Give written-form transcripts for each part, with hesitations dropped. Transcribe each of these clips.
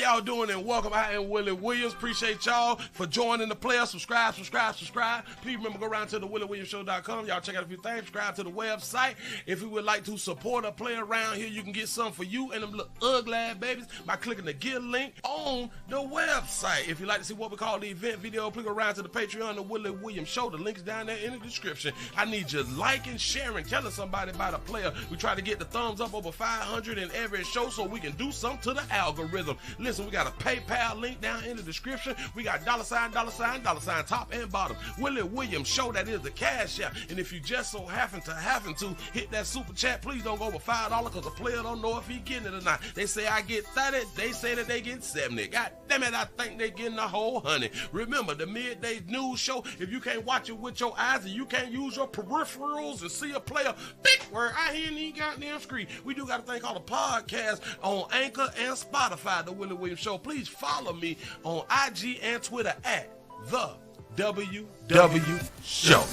y'all doing and welcome. I am Willie Williams. Appreciate y'all for joining the player. Subscribe. Please remember, go around to the WillieWilliamsShow.com. Y'all check out a few things. Subscribe to the website. If you would like to support a player around here, you can get some for you and them little ugly ass babies by clicking the Get link on the website. If you'd like to see what we call the event video, click around to the Patreon, the Willie Williams Show. The link's down there in the description. I need you liking, sharing, telling somebody about a player. We try to get the thumbs up over 500 in every show so we can do something to the algorithm. Listen, we got a PayPal link down in the description. We got $, top and bottom. Willie Williams Show, that is the cash app. And if you just so happen to hit that super chat, please don't go over $5 because the player don't know if he getting it or not. They say I get 30, they say that they get 70. God damn it, I think they getting the whole 100. Remember, the midday news show, if you can't watch it with your eyes and you can't use your peripherals and see a player, big word, I hear any goddamn screen. We do got a thing called a podcast on Anchor and Spotify, the Willie Williams Show. Please follow me on IG and Twitter at the WW Show.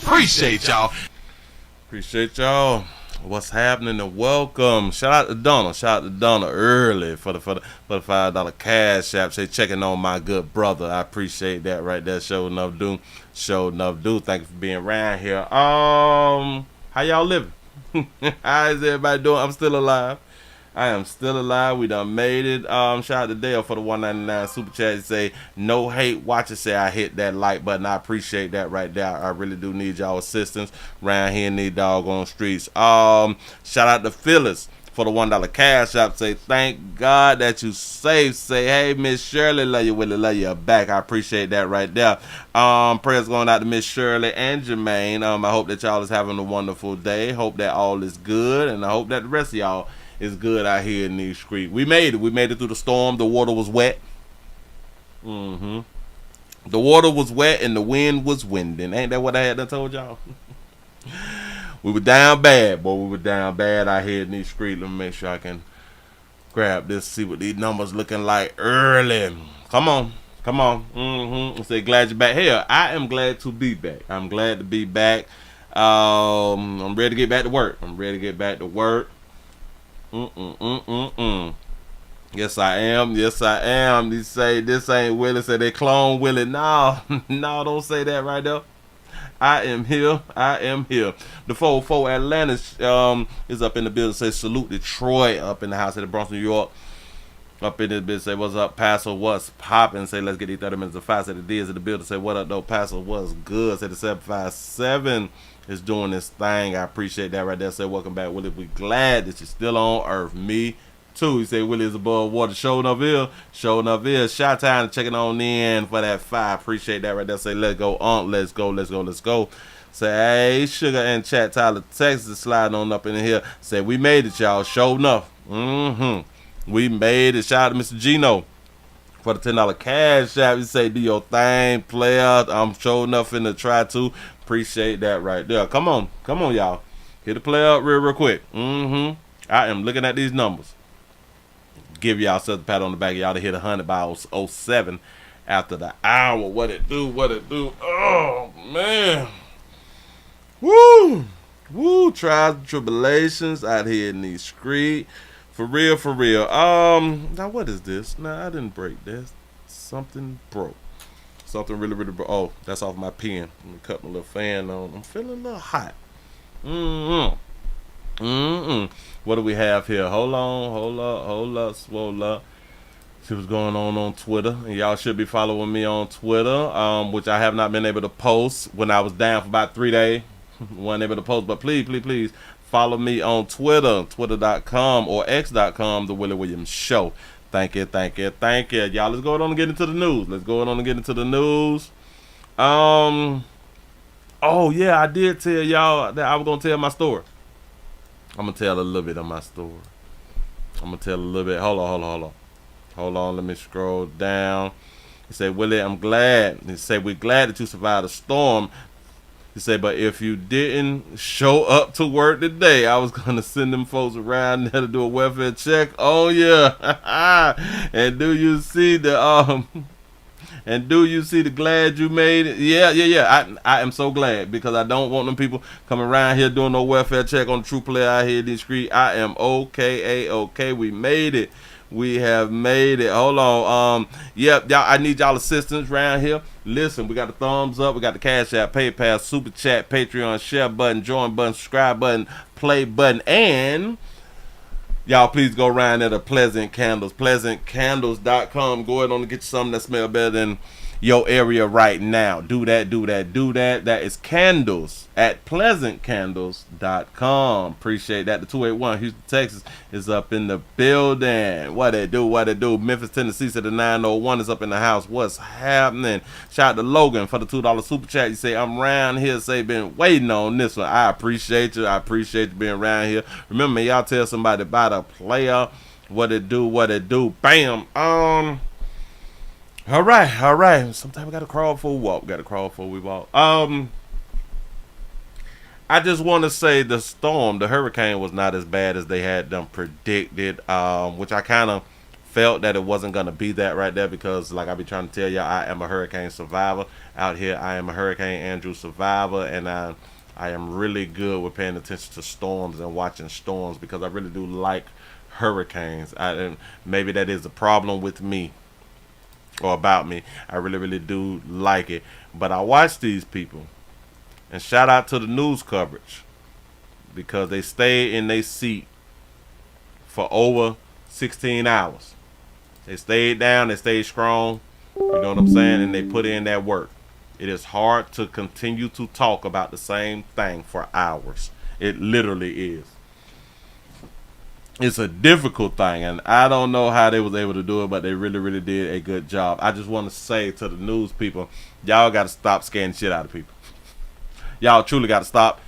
Appreciate y'all. What's happening and welcome. Shout out to Donna early for the $5 cash app. Say checking on my good brother. I appreciate that right there. Show enough do. Thank you for being around here. How y'all living? How is everybody doing? I'm still alive. I am still alive. We done made it. Shout out to Dale for the $1.99 super chat. He say no hate. Watch it. Say I hit that like button. I appreciate that right there. I really do need y'all assistance around here in these doggone streets. Shout out to Phyllis for the $1 cash app. Say thank God that you safe. Say hey Miss Shirley, love you Willie, love you back. I appreciate that right there. Prayers going out to Miss Shirley and Jermaine. I hope that y'all is having a wonderful day. Hope that all is good, and I hope that the rest of y'all is good out here in these streets. We made it through the storm. The water was wet. The water was wet and the wind was winding. Ain't that what I had done told y'all? We were down bad, boy. We were down bad out here in these streets. Let me make sure I can grab this, see what these numbers looking like early. Come on. I say glad you're back. Hell, I am glad to be back. I'm glad to be back. I'm ready to get back to work. Yes, I am. They say this ain't Willie. Say they clone Willie. No, don't say that right there. I am here. The 404 Atlanta is up in the building. Say salute Detroit up in the house at the Bronx, New York. Up in this bitch. Say what's up, Paso? What's poppin'? Say let's get these 30 minutes of 5. Say the D is in the building. Say what up, though, Paso? What's good? Say the 757 is doing this thing. I appreciate that right there. Say welcome back, Willie. We glad that you're still on Earth. Me too. He say Willie is above water. Showing up here. Shot time checking on in for that 5. Appreciate that right there. Say let's go on. Let's go. Say hey Sugar and Chat Tyler Texas sliding on up in here. Say we made it, y'all. Show enough. We made it. Shout out to Mr. Gino for the $10 cash app. You say do your thing, player. I'm showing enough in the try to. Appreciate that right there. Come on, y'all. Hit the play up real quick. I am looking at these numbers. Give y'all a pat on the back. Y'all to hit 100 by 07 after the hour. What it do? Oh, man. Woo. Trials and tribulations out here in these streets. For real. Now what is this? Nah, I didn't break this. Something broke. Something really broke. Oh, that's off my pen. Let me cut my little fan on. I'm feeling a little hot. What do we have here? Hold up, swole up. See what's going on Twitter. And y'all should be following me on Twitter, which I have not been able to post when I was down for about 3 days. Wasn't able to post, but please follow me on Twitter, twitter.com or x.com, The Willie Williams Show. Thank you. Y'all, let's go on and get into the news. Oh, yeah, I did tell y'all that I was going to tell my story. I'm going to tell a little bit of my story. Hold on, let me scroll down. He said, Willie, I'm glad. He said, we're glad that you survived the storm. He said, but if you didn't show up to work today, I was going to send them folks around there to do a welfare check. Oh, yeah. And do you see the glad you made it? Yeah. I am so glad because I don't want them people coming around here doing no welfare check on the true player out here in the street. I am okay. We made it. We have made it. Hold on. Yep, y'all. I need y'all assistance around here. Listen, we got the thumbs up. We got the Cash App, PayPal, Super Chat, Patreon, share button, join button, subscribe button, play button, and y'all please go around there to Pleasant Candles, pleasantcandles.com. Go ahead on and get you something that smells better than your area right now. Do that. That is candles at pleasantcandles.com. Appreciate that. The 281 Houston, Texas is up in the building. What it do? Memphis, Tennessee said the 901 is up in the house. What's happening? Shout out to Logan for the $2 super chat. You say, I'm around here. Say, been waiting on this one. I appreciate you. I appreciate you being around here. Remember, y'all tell somebody about a player. What it do? Bam. All right. Sometimes we gotta crawl before we walk. I just want to say the hurricane was not as bad as they had them predicted, which I kind of felt that it wasn't gonna be that right there, because like I be trying to tell y'all, I am a hurricane survivor out here. I am a Hurricane Andrew survivor, and I am really good with paying attention to storms and watching storms, because I really do like hurricanes. And maybe that is a problem with me or about me. I really do like it. But I watch these people, and shout out to the news coverage, because they stay in their seat for over 16 hours. They stayed down, they stayed strong, you know what I'm saying, and they put in that work. It is hard to continue to talk about the same thing for hours. It literally is. It's a difficult thing, and I don't know how they was able to do it, but they really did a good job. I just want to say to the news people, y'all got to stop scaring shit out of people. Y'all truly got to stop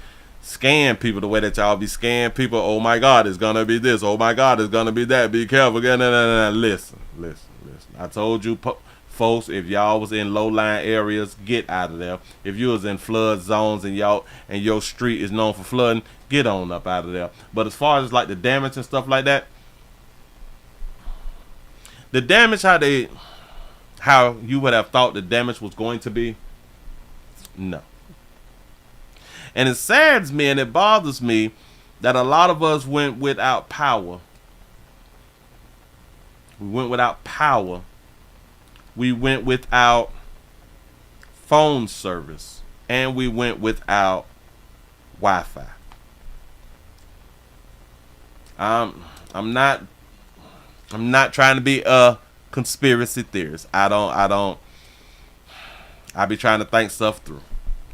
scaring people the way that y'all be scaring people. Oh my God, it's gonna be this. Oh my God, it's gonna be that. Be careful. Listen. I told you, folks, if y'all was in low-lying areas, get out of there. If you was in flood zones and your street is known for flooding, get on up out of there. But as far as like the damage and stuff like that, the damage, how you would have thought the damage was going to be, no. And it saddens me and it bothers me that a lot of us went without power. We went without power. We went without phone service, and we went without Wi-Fi. I'm not trying to be a conspiracy theorist. I be trying to think stuff through.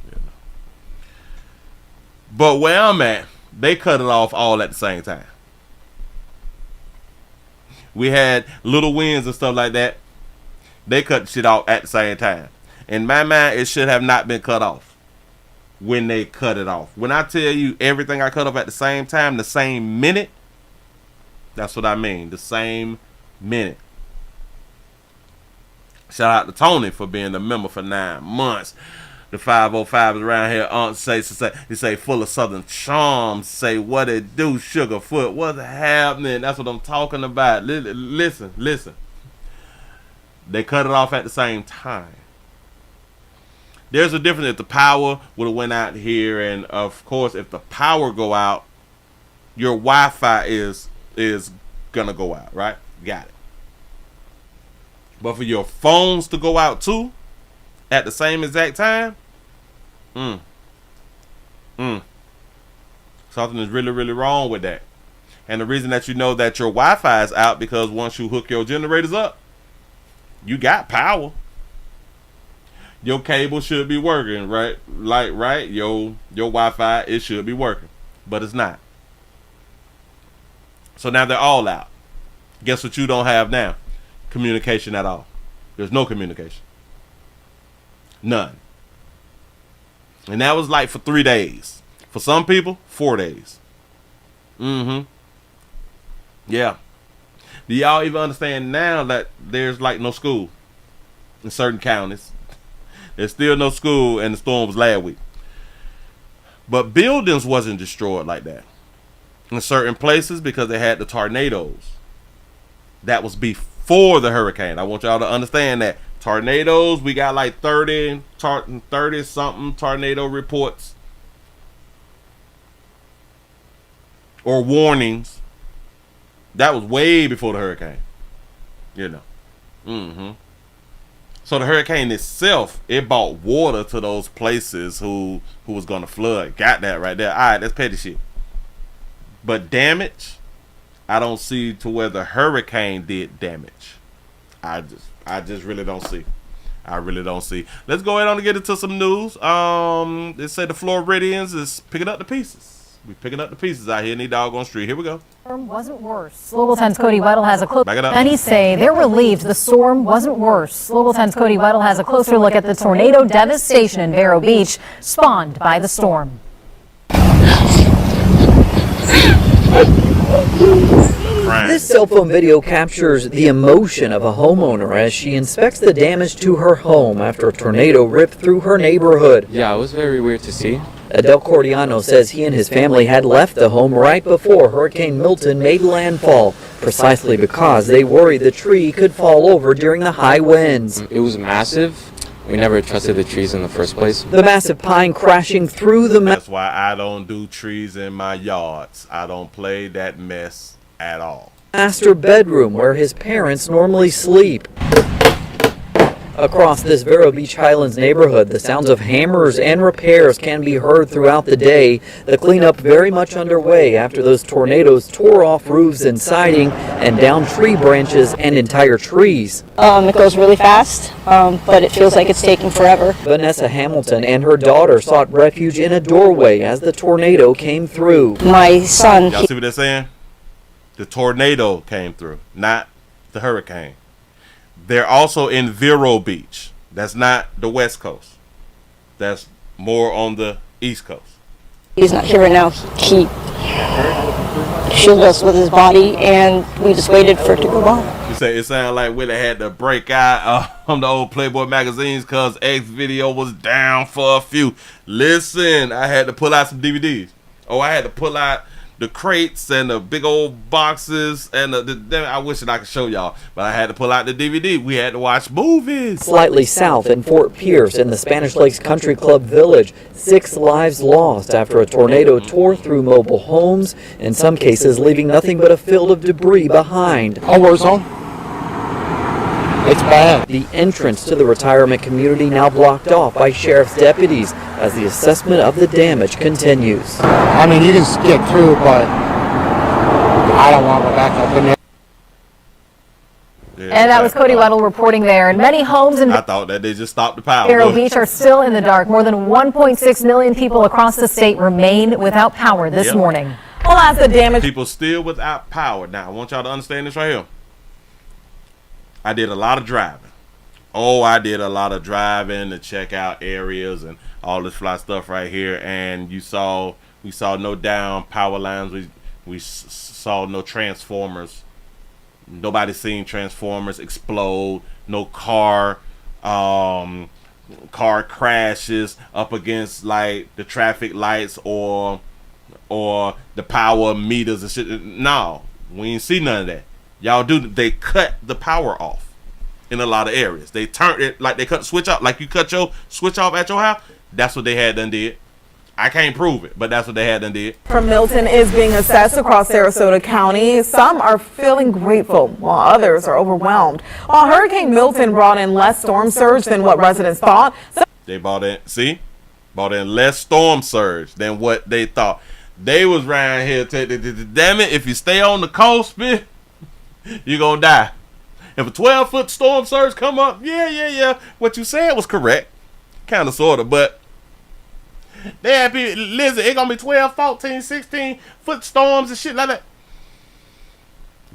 You know. But where I'm at, they cut it off all at the same time. We had little winds and stuff like that. They cut shit off at the same time. In my mind, it should have not been cut off when they cut it off. When I tell you everything I cut off at the same time, the same minute, that's what I mean. The same minute. Shout out to Tony for being a member for 9 months. The 505 is around here. Aunt say full of Southern charm. Say what it do, Sugarfoot. What's happening? That's what I'm talking about. Listen. They cut it off at the same time. There's a difference if the power would have went out here, and of course, if the power go out, your Wi-Fi is gonna go out, right? Got it. But for your phones to go out too, at the same exact time, something is really wrong with that. And the reason that you know that your Wi-Fi is out, because once you hook your generators up, you got power. Your cable should be working, right? Right? Your Wi-Fi, it should be working. But it's not. So now they're all out. Guess what you don't have now? Communication at all. There's no communication. None. And that was like for 3 days. For some people, 4 days. Yeah. Do y'all even understand now that there's like no school in certain counties? There's still no school, and the storm was last week. But buildings wasn't destroyed like that in certain places because they had the tornadoes. That was before the hurricane. I want y'all to understand that. Tornadoes, we got like 30 something tornado reports or warnings. That was way before the hurricane. You know. Mm-hmm. So the hurricane itself, it brought water to those places who was gonna flood. Got that right there. All right, that's petty shit. But damage, I don't see to where the hurricane did damage. I just really don't see. I really don't see. Let's go ahead on and get into some news. They say the Floridians is picking up the pieces. We picking up the pieces out here in the doggone street. Here we go. Storm wasn't worse. Local 10's Cody Weddle has a close. Back it up. Many say they're relieved the storm wasn't worse. Local 10's Cody Weddle has a closer look at the tornado devastation in Vero Beach spawned by the storm. This cell phone video captures the emotion of a homeowner as she inspects the damage to her home after a tornado ripped through her neighborhood. Yeah, it was very weird to see. Adel Cordiano says he and his family had left the home right before Hurricane Milton made landfall, precisely because they worried the tree could fall over during the high winds. It was massive. We never trusted the trees in the first place. The massive pine crashing through the... That's why I don't do trees in my yards. I don't play that mess at all. Master bedroom where his parents normally sleep. Across this Vero Beach Highlands neighborhood, the sounds of hammers and repairs can be heard throughout the day. The cleanup very much underway after those tornadoes tore off roofs and siding and down tree branches and entire trees. It goes really fast, but it feels like it's taking forever. Vanessa Hamilton and her daughter sought refuge in a doorway as the tornado came through. My son... Y'all see what they're saying? The tornado came through, not the hurricane. They're also in Vero Beach. That's not the West Coast. That's more on the East Coast. He's not here right now. He shielded us with his body, and we just waited for it to go by. You say it sounded like Willie had to break out on the old Playboy magazines because X video was down for a few. Listen, I had to pull out some DVDs. Oh, I had to pull out the crates and the big old boxes and I wish that I could show y'all, but I had to pull out the DVD. We had to watch movies. Slightly south in Fort Pierce in the Spanish Lakes Country Club Village, 6 lives lost after a tornado tore through mobile homes, in some cases leaving nothing but a field of debris behind. A war zone. It's bad. The entrance to the retirement community now blocked off by sheriff's deputies as the assessment of the damage continues. I mean, you can get through, but I don't want to go back up in there. Yeah, And that was Cody Weddle reporting there. And many homes in I thought that they just stopped the power. Vero Beach are still in the dark. More than 1.6 million people across the state remain without power this morning. Well, as the damage... People still without power. Now, I want y'all to understand this right here. I did a lot of driving. Oh, I did a lot of driving to check out areas and all this fly stuff right here. And we saw no down power lines. We saw no transformers. Nobody seen transformers explode. No car crashes up against like the traffic lights or the power meters and shit. No, we ain't see none of that. Y'all they cut the power off in a lot of areas. They turned it like they cut the switch off, like you cut your switch off at your house. That's what they had done did. I can't prove it, but that's what they had done did. From Milton is being assessed across Sarasota County. Some are feeling grateful, while others are overwhelmed. While Hurricane Milton brought in less storm surge than what residents thought. They brought in less storm surge than what they thought. They was around here, damn it, if you stay on the coast, man, you're going to die. If a 12-foot storm surge come up, yeah, what you said was correct. Kind of, sort of, but they have people, listen, it's going to be 12, 14, 16-foot storms and shit like that.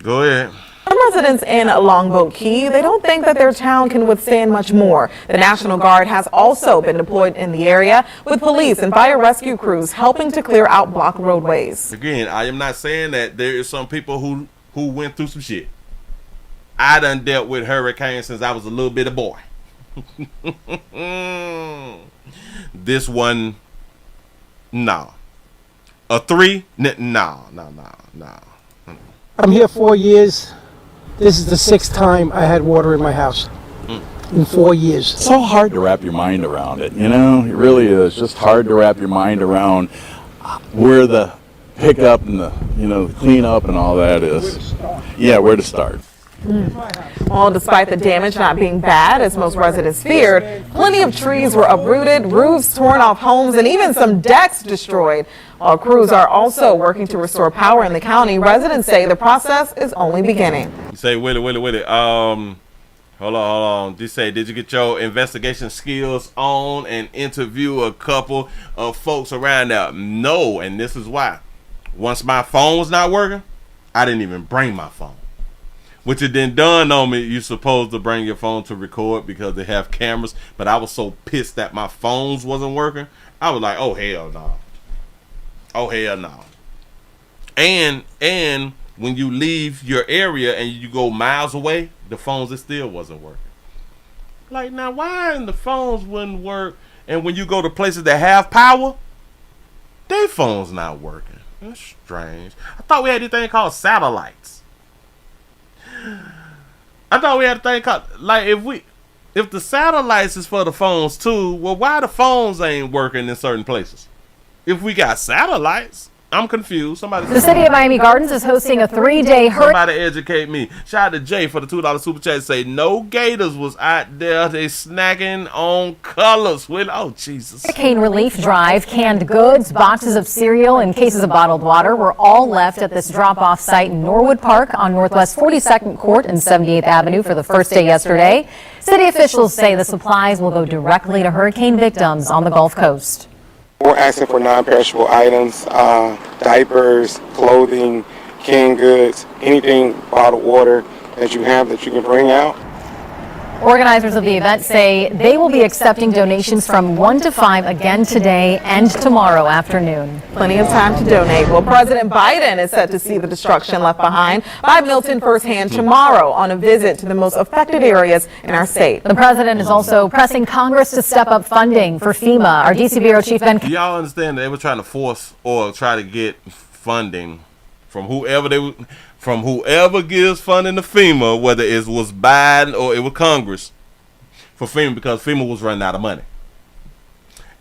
Go ahead. Some residents in Longboat Key, they don't think that their town can withstand much more. The National Guard has also been deployed in the area with police and fire rescue crews helping to clear out blocked roadways. Again, I am not saying that there is some people who went through some shit. I done dealt with hurricanes since I was a little bit of boy. This one, no. A 3? No. I'm here 4 years. This is the 6th time I had water in my house in 4 years. It's so hard to wrap your mind around it, you know? It really is just hard to wrap your mind around where the pickup and the cleanup and all that is. Where to start. Yeah, where to start. Well, despite the damage not being bad, as most residents feared, plenty of trees were uprooted, roofs torn off homes, and even some decks destroyed. While crews are also working to restore power in the county, residents say the process is only beginning. You say, Willie. Hold on. Just say, did you get your investigation skills on and interview a couple of folks around there? No, and this is why. Once my phone was not working, I didn't even bring my phone. Which it then dawned on me, you're supposed to bring your phone to record because they have cameras. But I was so pissed that my phones wasn't working. I was like, oh, hell no. Oh, hell no. And when you leave your area and you go miles away, the phones, it still wasn't working. Like, now, why the phones wouldn't work? And when you go to places that have power, their phones not working. That's strange. I thought we had this thing called satellites. I thought we had a thing called, like, if the satellites is for the phones too, well, why the phones ain't working in certain places? If we got satellites, I'm confused. The city of Miami Gardens is hosting a 3-day hurricane. Somebody educate me. Shout out to Jay for the $2 super chat. Say no gators was out there. They snacking on colors. Oh, Jesus. Hurricane relief drive, canned goods, boxes of cereal, and cases of bottled water were all left at this drop-off site in Norwood Park on Northwest 42nd Court and 78th Avenue for the first day yesterday. City officials say the supplies will go directly to hurricane victims on the Gulf Coast. We're asking for non-perishable items, diapers, clothing, canned goods, anything, bottled water that you have that you can bring out. Organizers of the event say they will be accepting donations from 1 to 5 again today and tomorrow afternoon. Plenty of time to donate. Well, President Biden is set to see the destruction left behind by Milton firsthand tomorrow on a visit to the most affected areas in our state. The president is also pressing Congress to step up funding for FEMA. Our DC Bureau Chief Ben. Do y'all understand that they were trying to force or try to get funding from whoever gives funding to FEMA, whether it was Biden or it was Congress, for FEMA, because FEMA was running out of money.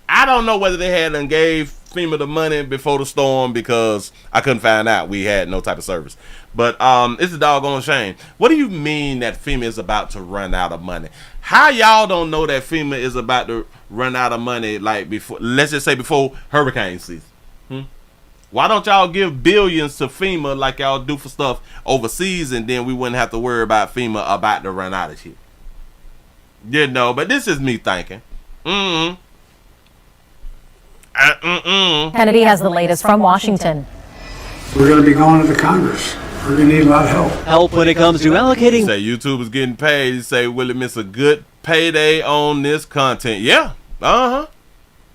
I don't know whether they had and gave FEMA the money before the storm, because I couldn't find out. We had no type of service. But it's a doggone shame. What do you mean that FEMA is about to run out of money? How y'all don't know that FEMA is about to run out of money, like before, let's just say before hurricane season? Why don't y'all give billions to FEMA like y'all do for stuff overseas, and then we wouldn't have to worry about FEMA about to run out of shit? You know, but this is me thinking. Kennedy has the latest from Washington. We're going to be going to the Congress. We're going to need a lot of help. Help when it comes to allocating. Say YouTube is getting paid. You say, will it miss a good payday on this content? Yeah.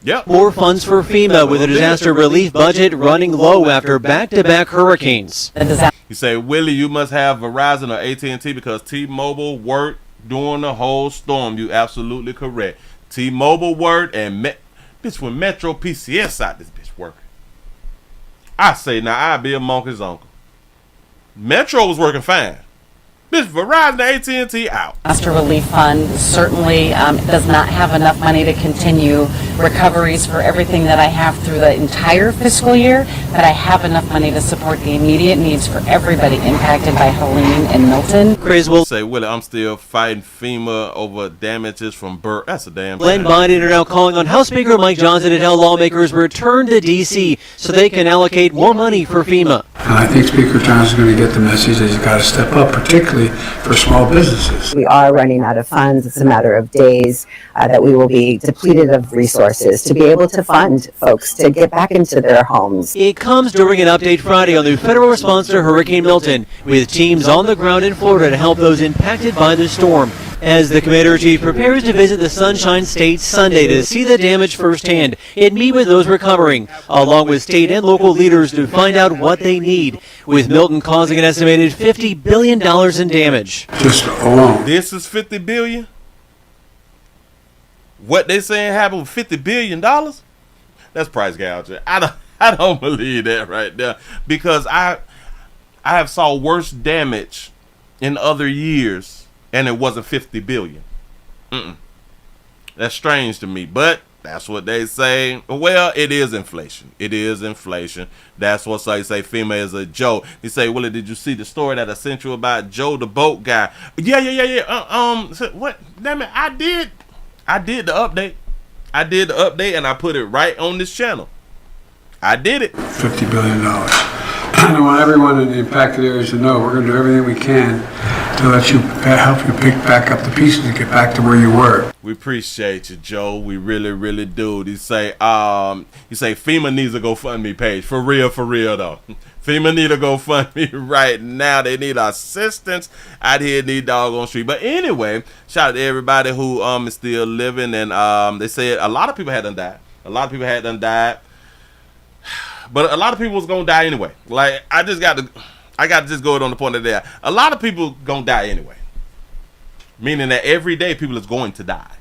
Yep. More funds for FEMA with a disaster relief budget running low after back-to-back hurricanes. You say, Willie, you must have Verizon or AT&T because T-Mobile worked during the whole storm. You absolutely correct. T-Mobile worked, and bitch, when Metro PCS out, this bitch working. I say, now I be a monkey's uncle. Metro was working fine. Bitch, Verizon, AT&T out. Disaster relief fund certainly does not have enough money to continue recoveries for everything that I have through the entire fiscal year, but I have enough money to support the immediate needs for everybody impacted by Helene and Milton. Chris will say, Willie, I'm still fighting FEMA over damages from Burke. That's a damn Glenn Biden are now calling on House Speaker Mike Johnson to tell lawmakers return to D.C. so they can allocate more money for FEMA. And I think Speaker Johnson's going to get the message that he's got to step up, particularly for small businesses. We are running out of funds. It's a matter of days that we will be depleted of resources to be able to fund folks to get back into their homes. It comes during an update Friday on the federal response to Hurricane Milton, with teams on the ground in Florida to help those impacted by the storm, as the commander-in-chief prepares to visit the Sunshine State Sunday to see the damage firsthand and meet with those recovering, along with state and local leaders to find out what they need, with Milton causing an estimated $50 billion in damage. Just alone. This is $50 billion? What they saying happened with $50 billion? That's price gouging. I don't believe that right there, because I have saw worse damage in other years, and it wasn't $50 billion. That's strange to me, but That's what they say. Well, it is inflation. It is inflation. That's what they say. FEMA is a joke. He say, Willie, did you see the story that I sent you about Joe the boat guy? Yeah. What? Damn it, I did the update. I did the update and I put it right on this channel. I did it. $50 billion. I want everyone in the impacted areas to know we're going to do everything we can to let you help you pick back up the pieces and get back to where you were. We appreciate you, Joe. We really, really do. You say FEMA needs a GoFundMe page. For real though. FEMA need a GoFundMe right now. They need assistance out here in these doggone street. But anyway, shout out to everybody who is still living, and they said a lot of people had done died. But a lot of people was gonna die anyway. Like I got to just go on the point of that. A lot of people gonna die anyway. Meaning that every day people is going to die.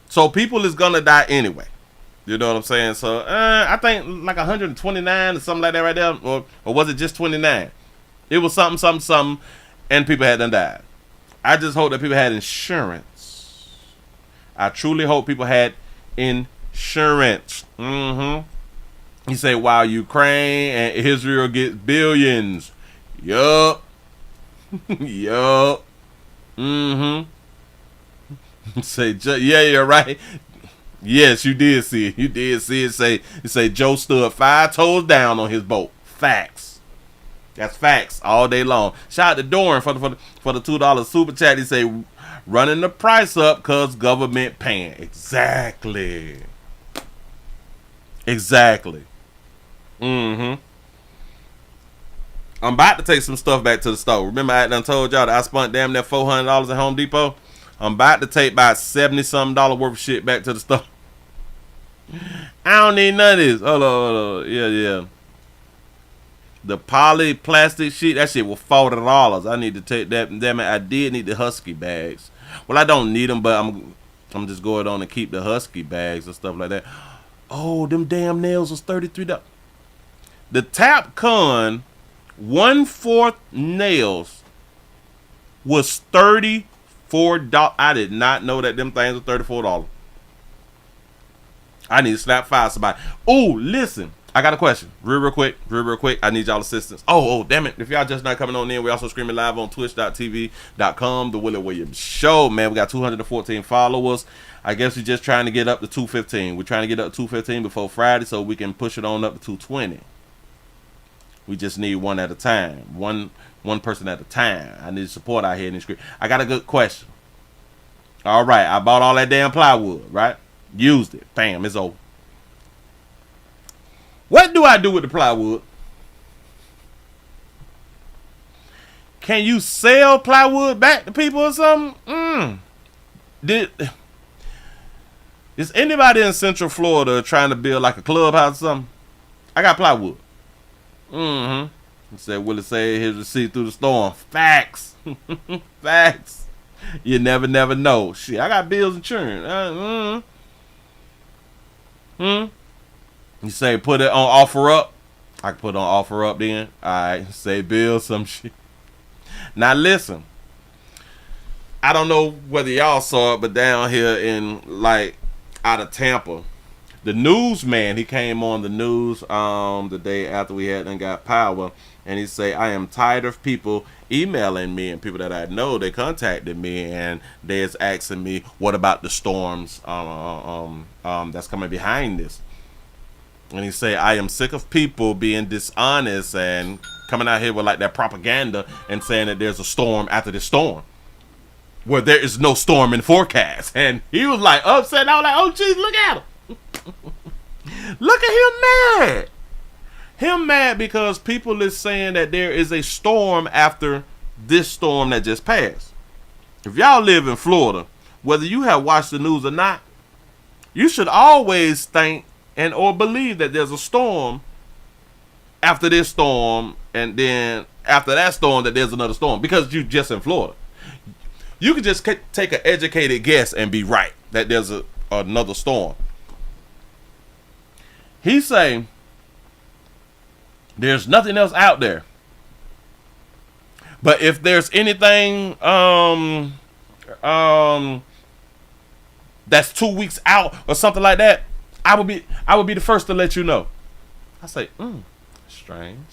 So people is gonna die anyway. You know what I'm saying? So I think like 129 or something like that right there. Or was it just 29? It was something, and people had done died. I just hope that people had insurance. I truly hope people had insurance. He say while Ukraine and Israel get billions. Yup. Say yeah, you're right. Yes, you did see it. You did see it. Say Joe stood 5 toes down on his boat. Facts. That's facts all day long. Shout out to Doran for the $2 super chat. He say running the price up cause government paying. Exactly. I'm about to take some stuff back to the store. Remember I done told y'all that I spent damn near $400 at Home Depot? I'm about to take about $70-something worth of shit back to the store. I don't need none of this. Hold on. Yeah. The poly plastic sheet, that shit was $40. I need to take that. Damn it, I did need the Husky bags. Well, I don't need them, but I'm just going on and keep the Husky bags and stuff like that. Oh, them damn nails was $33. The Tapcon 1/4 nails was $34. I did not know that them things were $34. I need to slap fire somebody. Oh, listen. I got a question. Real quick. I need y'all assistance. Oh, damn it. If y'all just not coming on in, we also streaming live on twitch.tv.com, The Willie Williams Show. Man, we got 214 followers. I guess we're just trying to get up to 215. We're trying to get up to 215 before Friday so we can push it on up to 220. We just need one at a time. One person at a time. I need support out here in the street. I got a good question. All right. I bought all that damn plywood, right? Used it. Bam, it's over. What do I do with the plywood? Can you sell plywood back to people or something? Is anybody in Central Florida trying to build like a clubhouse or something? I got plywood. He said, Willie say his receipt through the storm. Facts. Facts. You never know. Shit, I got bills insurance. You say put it on offer up. I can put it on offer up then. Alright, say bill some shit. Now listen. I don't know whether y'all saw it, but down here in like out of Tampa, the newsman, he came on the news the day after we had and got power, and he say, I am tired of people emailing me, and people that I know, they contacted me and they's asking me what about the storms that's coming behind this. And he say, I am sick of people being dishonest and coming out here with like that propaganda and saying that there's a storm after this storm, where there is no storm in forecast. And he was like upset. I was like, oh geez, look at him. Look at him mad. Him mad because people is saying that there is a storm after this storm that just passed. If y'all live in Florida, whether you have watched the news or not, you should always think and or believe that there's a storm after this storm, and then after that storm that there's another storm, because you just in Florida. You can just take an educated guess and be right that there's another storm. He say there's nothing else out there. But if there's anything that's 2 weeks out or something like that, I would be the first to let you know. I say, strange.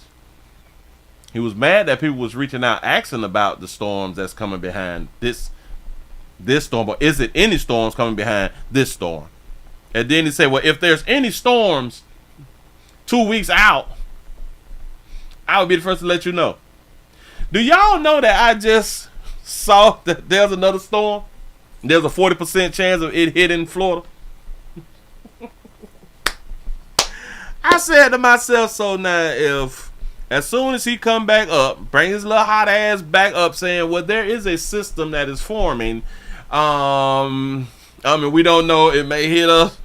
He was mad that people was reaching out asking about the storms that's coming behind this storm, or is it any storms coming behind this storm? And then he said, well, if there's any storms 2 weeks out, I would be the first to let you know. Do y'all know that I just saw that there's another storm? There's a 40% chance of it hitting Florida. I said to myself, so now if as soon as he come back up, bring his little hot ass back up saying, well, there is a system that is forming. I mean, we don't know, it may hit us.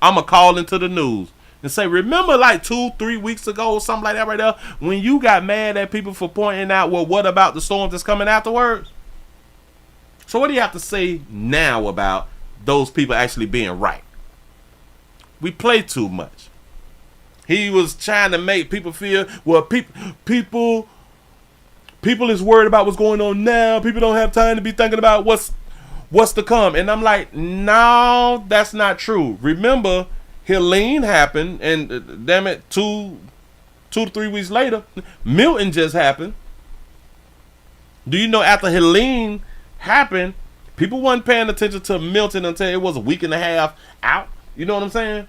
I'm going to call into the news and say, remember like 2-3 weeks ago or something like that right there, when you got mad at people for pointing out, well, what about the storms that's coming afterwards? So what do you have to say now about those people actually being right? We play too much. He was trying to make people feel, well, people is worried about what's going on now. People don't have time to be thinking about what's to come. And I'm like, no, that's not true. Remember, Helene happened, and damn it, 2 to 3 weeks later, Milton just happened. Do you know after Helene happened, people weren't paying attention to Milton until it was a week and a half out? You know what I'm saying?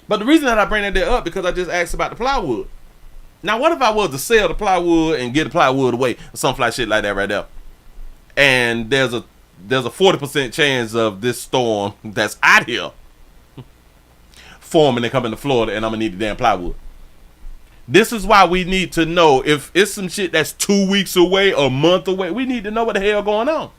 But the reason that I bring that there up, because I just asked about the plywood. Now, what if I was to sell the plywood and get the plywood away, or something like shit like that right there? And there's a 40% chance of this storm that's out here forming and coming to Florida, and I'm gonna need the damn plywood. This is why we need to know if it's some shit that's 2 weeks away, a month away. We need to know what the hell going on.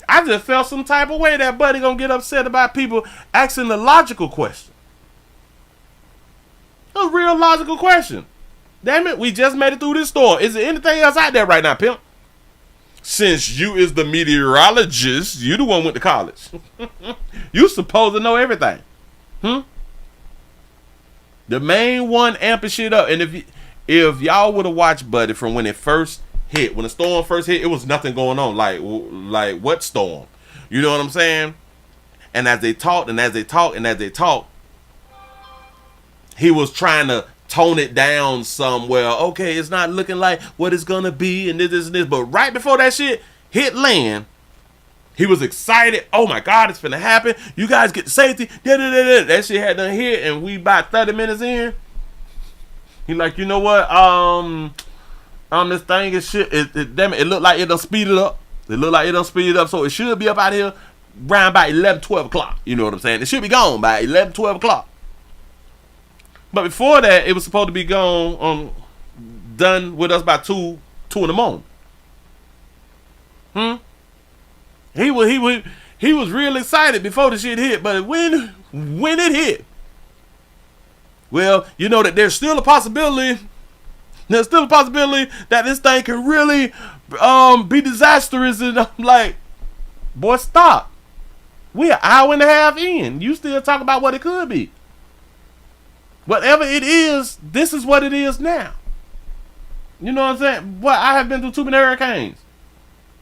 I just felt some type of way that buddy gonna get upset about people asking the logical question. A real logical question. Damn it, we just made it through this storm. Is there anything else out there right now, pimp? Since you is the meteorologist, you the one went to college. You supposed to know everything. The main one amping shit up. And if y'all would have watched Buddy from when it first hit, when the storm first hit, it was nothing going on. Like what storm? You know what I'm saying? And as they talked, he was trying to tone it down somewhere. Okay, it's not looking like what it's gonna be, and this and this. But right before that shit hit land, he was excited. Oh my God, it's finna happen. You guys get to safety. That shit had done hit, and we about 30 minutes in. He like, you know what? This thing is shit. Damn it, it looked like it done speeded up. So it should be up out here around by 11, 12 o'clock. You know what I'm saying? It should be gone by 11, 12 o'clock. But before that, it was supposed to be gone, done with us by 2 in the morning. He was real excited before the shit hit, but when it hit, well, you know that there's still a possibility. There's still a possibility that this thing can really be disastrous. And I'm like, boy, stop. We're an hour and a half in. You still talk about what it could be. Whatever it is, this is what it is now. You know what I'm saying? What I have been through too many hurricanes.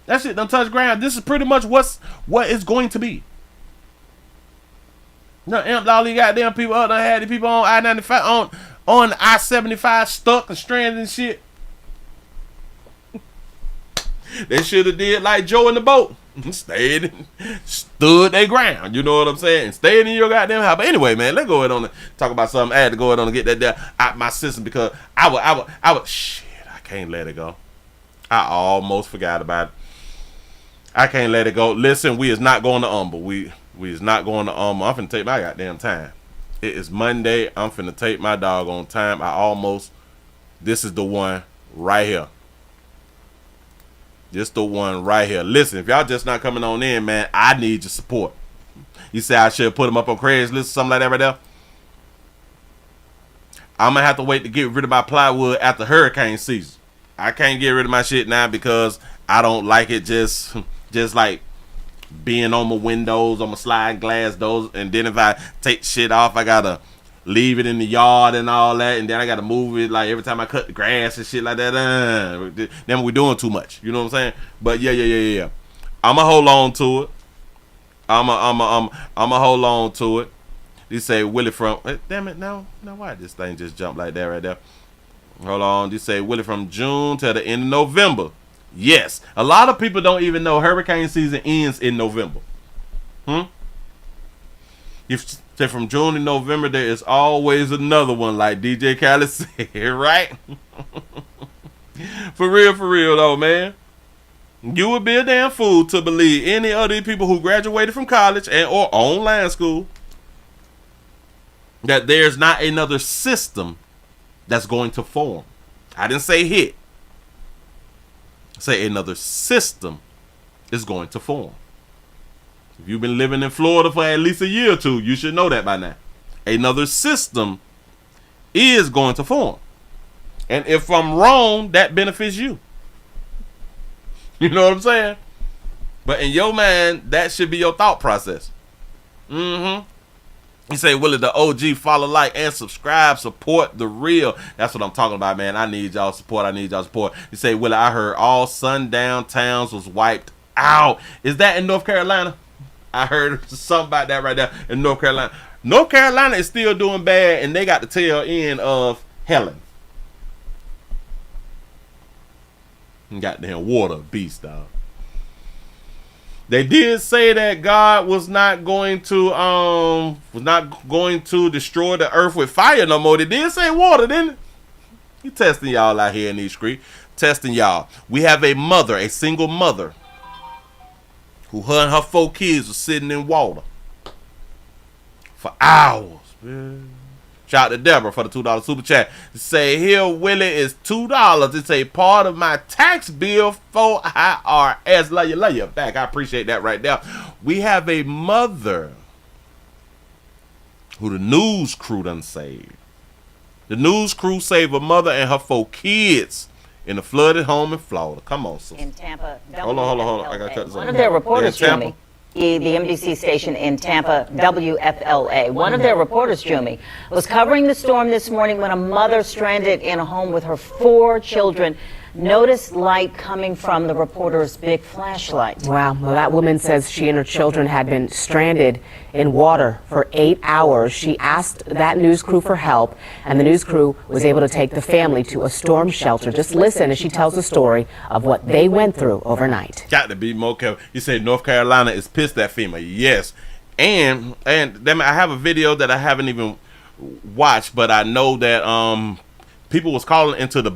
That shit done touch ground. This is pretty much what it's going to be. You know, amped all these goddamn people up. Done had the people on I-95 on I-75 stuck and stranded and shit. They should have did like Joe in the boat. Stood their ground. You know what I'm saying? Stayed in your goddamn house. But anyway, man, let's go ahead on and talk about something. I had to go ahead on and get that there out my system because I would shit, I can't let it go. I almost forgot about it. I can't let it go. Listen, we is not going to Humble. We is not going to Humble. I'm finna take my goddamn time. It is Monday. I'm finna take my doggone time. This is the one right here. This the one right here. Listen, if y'all just not coming on in, man, I need your support. You say I should put them up on Craigslist or something like that right there? I'm going to have to wait to get rid of my plywood after hurricane season. I can't get rid of my shit now because I don't like it just like being on my windows, on my sliding glass doors. And then if I take shit off, I got to leave it in the yard and all that, and then I gotta move it like every time I cut the grass and shit like that. Then we're doing too much, you know what I'm saying? But yeah. I'ma hold on to it. I'ma hold on to it. They say Willie from damn it, no, why this thing just jumped like that right there? Hold on. They say Willie from June till the end of November. Yes. A lot of people don't even know hurricane season ends in November. If say from June to November, there is always another one, like DJ Khaled said, right? For real though, man. You would be a damn fool to believe any of these people who graduated from college and or online school that there's not another system that's going to form. I didn't say hit. Say another system is going to form. If you've been living in Florida for at least a year or two, you should know that by now. Another system is going to form. And if I'm wrong, that benefits you. You know what I'm saying? But in your mind, that should be your thought process. You say, Willie, the OG, follow, like, and subscribe, support the real. That's what I'm talking about, man. I need y'all support. You say, Willie, I heard all sundown towns was wiped out. Is that in North Carolina? I heard something about that right there in North Carolina. North Carolina is still doing bad, and they got the tail end of Helen. Goddamn water beast, dog. They did say that God was not going to destroy the earth with fire no more. They did say water, didn't it? He testing y'all out here in these streets. Testing y'all. We have a mother, a single mother, who her and her 4 kids were sitting in water for hours, man. Shout out to Deborah for the $2 super chat. Say, here, Willie, is $2. It's a part of my tax bill for IRS. Love you back. I appreciate that right there. We have a mother who the news crew done saved. The news crew saved a mother and her 4 kids in a flooded home in Florida. Come on, sister. In Tampa. Hold on. I got to cut this One of their reporters, Jimmy, the NBC station in Tampa, WFLA. One of their reporters, Jimmy, was covering the storm this morning when a mother stranded in a home with her 4 children noticed light coming from the reporter's big flashlight. Wow. Well, that woman says she and her children had been stranded in water for 8 hours. She asked that news crew for help, and the news crew was able to take the family to a storm shelter. Just listen as she tells the story of what they went through overnight. Got to be more careful. You say North Carolina is pissed at FEMA. Yes. And then I have a video that I haven't even watched, but I know that people was calling into the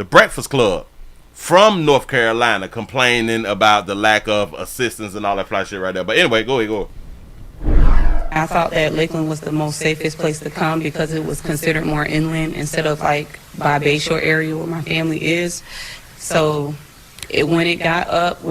Breakfast Club from North Carolina complaining about the lack of assistance and all that fly shit right there. But anyway, go ahead. I thought that Lakeland was the most safest place to come because it was considered more inland instead of like by Bayshore area where my family is. So when it got up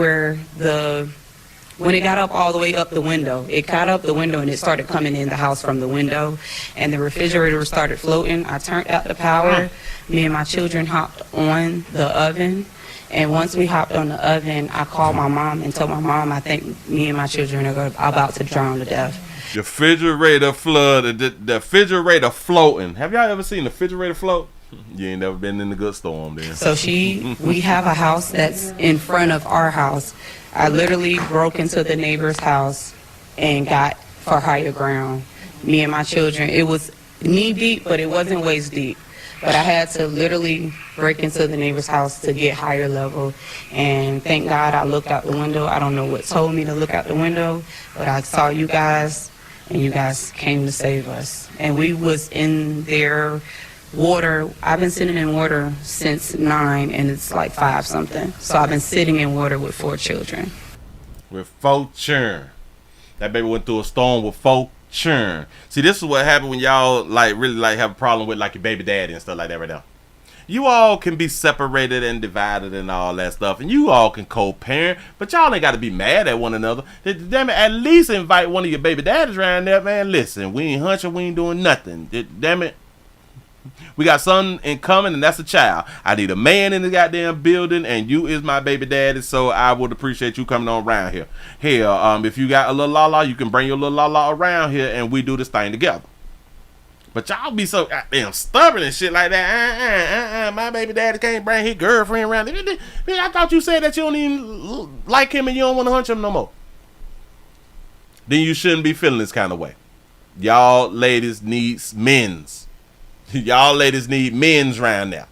all the way up the window, it got up the window and it started coming in the house from the window, and the refrigerator started floating. I turned out the power. Me and my children hopped on the oven, and once we hopped on the oven, I called my mom and told my mom I think me and my children are about to drown to death. The refrigerator flooded, the refrigerator floating. Have y'all ever seen the refrigerator float? You ain't never been in a good storm then. So we have a house that's in front of our house. I literally broke into the neighbor's house and got for higher ground. Me and my children, it was knee deep, but it wasn't waist deep. But I had to literally break into the neighbor's house to get higher level. And thank God I looked out the window. I don't know what told me to look out the window, but I saw you guys, and you guys came to save us. And we was in there water. I've been sitting in water since 9, and it's like 5 something. So I've been sitting in water with 4 children. With 4 children. That baby went through a storm with 4 children. See, this is what happened when y'all really have a problem with like your baby daddy and stuff like that right now. You all can be separated and divided and all that stuff, and you all can co-parent, but y'all ain't got to be mad at one another. Damn it, at least invite one of your baby daddies around there, man. Listen, we ain't hunching, we ain't doing nothing. Damn it. We got something in common, and that's a child. I need a man in the goddamn building, and you is my baby daddy, so I would appreciate you coming on around here. Hell, if you got a little la-la, you can bring your little la-la around here, and we do this thing together. But y'all be so goddamn stubborn and shit like that. My baby daddy can't bring his girlfriend around. I thought you said that you don't even like him and you don't want to hunch him no more. Then you shouldn't be feeling this kind of way. Y'all ladies need men's. Y'all ladies need men's around now.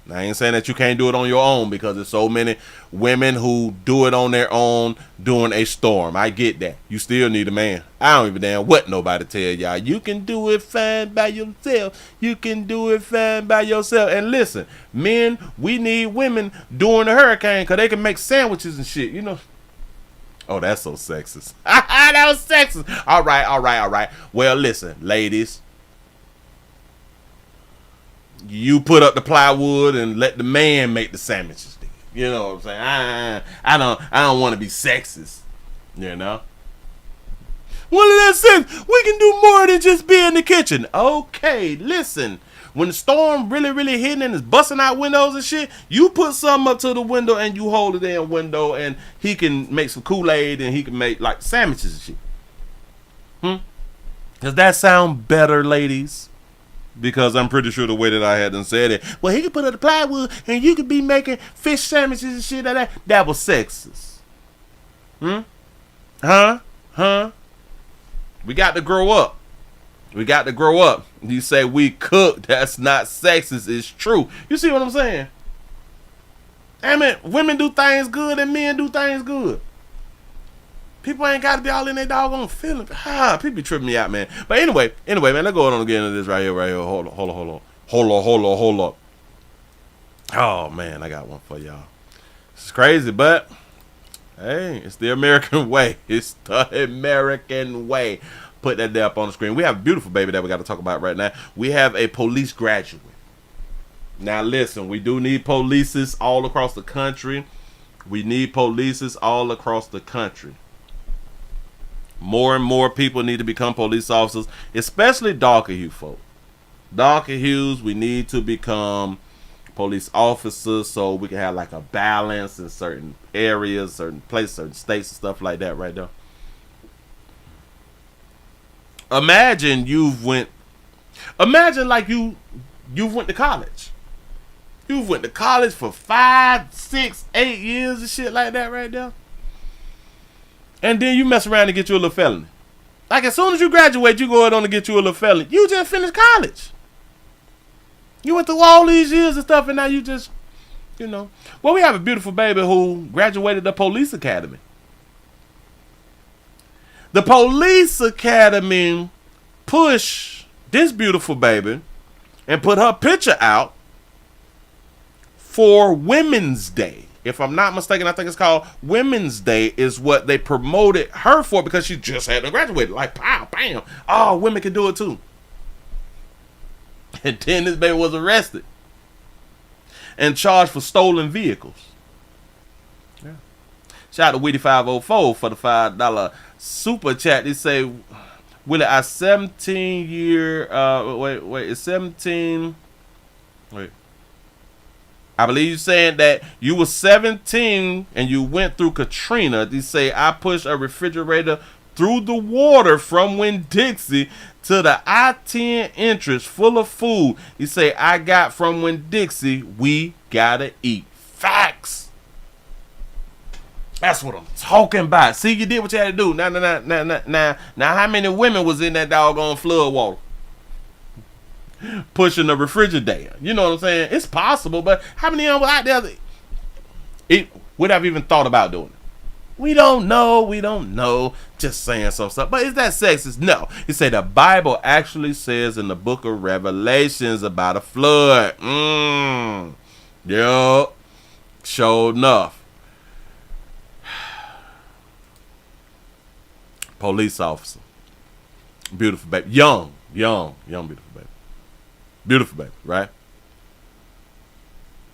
I ain't saying that you can't do it on your own, because there's so many women who do it on their own during a storm. I get that. You still need a man. I don't even damn what nobody tell y'all. You can do it fine by yourself. You can do it fine by yourself. And listen, men, we need women during the hurricane because they can make sandwiches and shit, you know. Oh, that's so sexist. That was sexist. All right. Well, listen, ladies. You put up the plywood and let the man make the sandwiches. You know what I'm saying? I don't want to be sexist. You know? Well, in that sense, we can do more than just be in the kitchen. Okay, listen. When the storm really hitting and it's busting out windows and shit, you put something up to the window and you hold it in window, and he can make some Kool-Aid and he can make like sandwiches and shit. Does that sound better, ladies? Because I'm pretty sure the way that I had done said it, well, he could put up the plywood and you could be making fish sandwiches and shit like that. That was sexist. We got to grow up. You say we cook, that's not sexist. It's true. You see what I'm saying? I mean, women do things good and men do things good. People ain't got to be all in their doggone feelings. People be tripping me out, man. But anyway, man, let's go on and get into this right here. Hold on. Oh, man, I got one for y'all. It's crazy, but hey, it's the American way. It's the American way. Put that there up on the screen. We have a beautiful baby that we got to talk about right now. We have a police graduate. Now, listen, we do need polices all across the country. More and more people need to become police officers, especially darker hue folk. Darker hues, we need to become police officers so we can have like a balance in certain areas, certain places, certain states and stuff like that right there. Imagine like you went to college. You went to college for 5, 6, 8 years and shit like that right there. And then you mess around and get you a little felony. Like as soon as you graduate, you go on to get you a little felony. You just finished college. You went through all these years and stuff, and now you just, you know. Well, we have a beautiful baby who graduated the police academy. The police academy pushed this beautiful baby and put her picture out for Women's Day. If I'm not mistaken, I think it's called Women's Day is what they promoted her for, because she just hadn't graduated. Like, pow, bam. Oh, women can do it too. And then this baby was arrested and charged for stolen vehicles. Yeah. Shout out to Weedy504 for the $5 super chat. They say, Willie, I 17-year, it's 17, I believe you're saying that you were 17 and you went through Katrina. They say, I pushed a refrigerator through the water from Winn-Dixie to the I-10 entrance full of food. He say, I got from Winn-Dixie, we gotta eat. Facts. That's what I'm talking about. See, you did what you had to do. Now, how many women was in that doggone flood water? Pushing the refrigerator. You know what I'm saying? It's possible, but how many of them out there would have even thought about doing it? We don't know. Just saying some stuff. But is that sexist? No. He said the Bible actually says in the book of Revelations about a flood. Yup. Sure enough. Police officer. Beautiful baby. Young beautiful baby. Beautiful baby, right?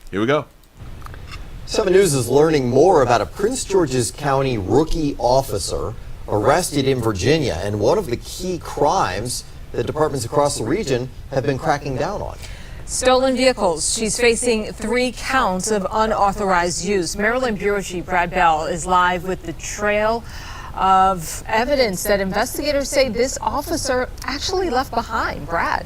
Here we go. 7 News is learning more about a Prince George's County rookie officer arrested in Virginia, and one of the key crimes that departments across the region have been cracking down on. Stolen vehicles. She's facing 3 counts of unauthorized use. Maryland Bureau Chief Brad Bell is live with the trail of evidence that investigators say this officer actually left behind. Brad.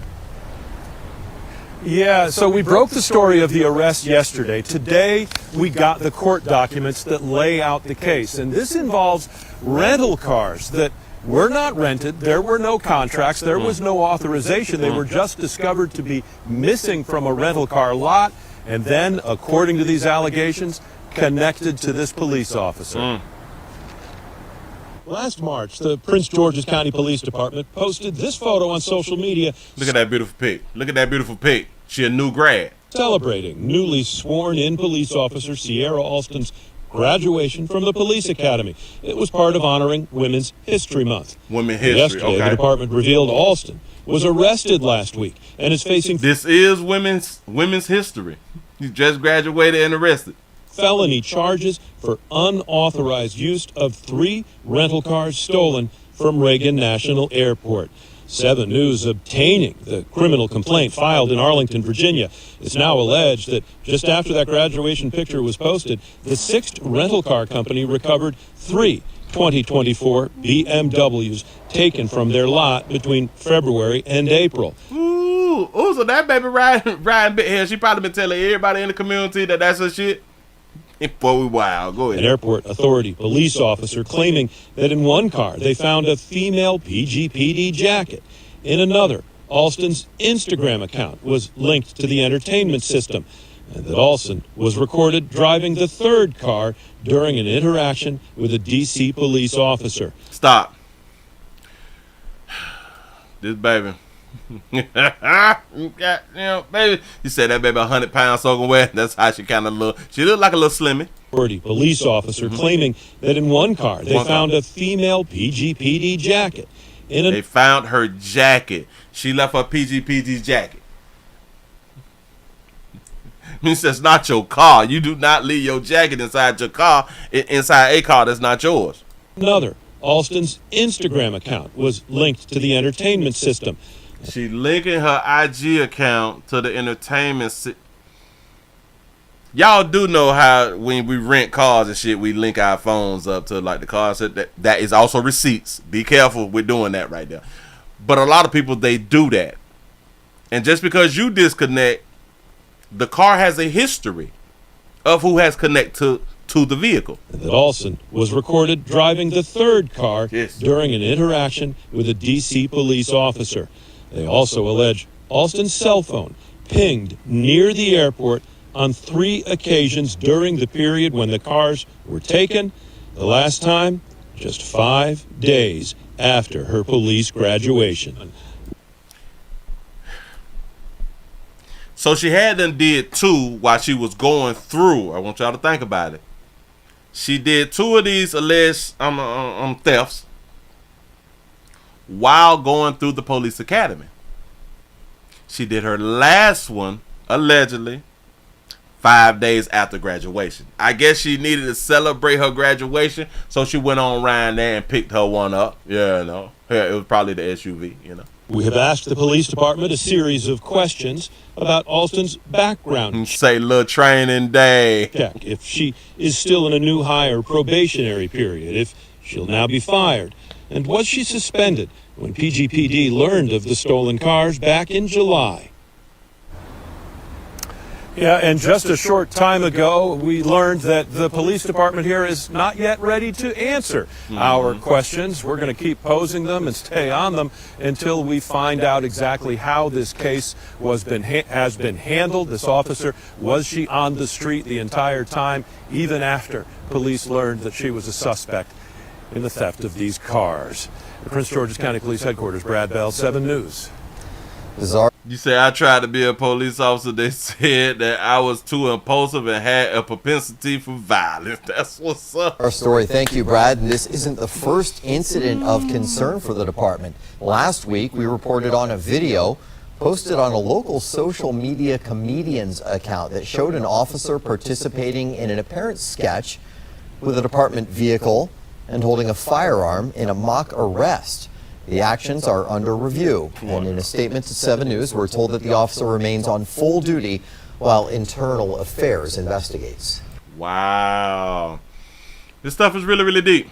Yeah, so we broke the story of the arrest yesterday. Today, we got the court documents that lay out the case. And this involves rental cars that were not rented. There were no contracts. There was no authorization. They were just discovered to be missing from a rental car lot. And then, according to these allegations, connected to this police officer. Last March, the Prince George's County Police Department posted this photo on social media. Look at that beautiful pic. Look at that beautiful pic. She a new grad. Celebrating newly sworn-in police officer Sierra Alston's graduation from the police academy. It was part of honoring Women's History Month. Women's History, Yesterday, the department revealed Alston was arrested last week and is facing... This is women's history. You just graduated and arrested. Felony charges for unauthorized use of 3 rental cars stolen from Reagan National Airport. 7 News obtaining the criminal complaint filed in Arlington, Virginia. It's now alleged that just after that graduation picture was posted, the 6th rental car company recovered 3 2024 BMWs taken from their lot between February and April. Ooh, so that baby riding bit here, she probably been telling everybody in the community that that's her shit. Boy, we wild. Go ahead. An airport authority police officer claiming that in one car they found a female PGPD jacket. In another, Alston's Instagram account was linked to the entertainment system, and that Alston was recorded driving the 3rd car during an interaction with a D.C. police officer. Stop. This baby. Baby. You said that baby 100 pounds soaking wet. That's how she kind of look. She looked like a little slimmy. Police officer claiming that in one car they found a female PGPD jacket. They found her jacket. She left her PGPD jacket. Means that's not your car. You do not leave your jacket inside your car, inside a car that's not yours. Another, Alston's Instagram account was linked to the entertainment system. She linking her IG account to the entertainment. Y'all do know how when we rent cars and shit, we link our phones up to like the cars. That is also receipts. Be careful with doing that right there. But a lot of people, they do that. And just because you disconnect, the car has a history of who has connected to the vehicle. That Alston was recorded driving the 3rd car during an interaction with a D.C. police officer. They also allege Alston's cell phone pinged near the airport on 3 occasions during the period when the cars were taken. The last time, just 5 days after her police graduation. So she had done did 2 while she was going through. I want y'all to think about it. She did 2 of these alleged thefts while going through the police academy. She did her last one, allegedly, 5 days after graduation. I guess she needed to celebrate her graduation, so she went on around there and picked her one up. Yeah, no. Yeah, it was probably the SUV, you know. We have asked the police department a series of questions about Alston's background. Say little training day. Check if she is still in a new hire probationary period, if she'll now be fired, and was she suspended when PGPD learned of the stolen cars back in July. Yeah, and just a short time ago, we learned that the police department here is not yet ready to answer our questions. We're going to keep posing them and stay on them until we find out exactly how this case has been handled. This officer, was she on the street the entire time, even after police learned that she was a suspect in the theft of these cars? The Prince George's County Police Headquarters, Brad Bell, 7 News. Bizarre. You say I tried to be a police officer. They said that I was too impulsive and had a propensity for violence. That's what's up. Our story. Thank you, Brad. And this isn't the first incident of concern for the department. Last week, we reported on a video posted on a local social media comedian's account that showed an officer participating in an apparent sketch with a department vehicle and holding a firearm in a mock arrest. The actions are under review, and in a statement to 7 News, we're told that the officer remains on full duty while Internal Affairs investigates. Wow. This stuff is really, really deep.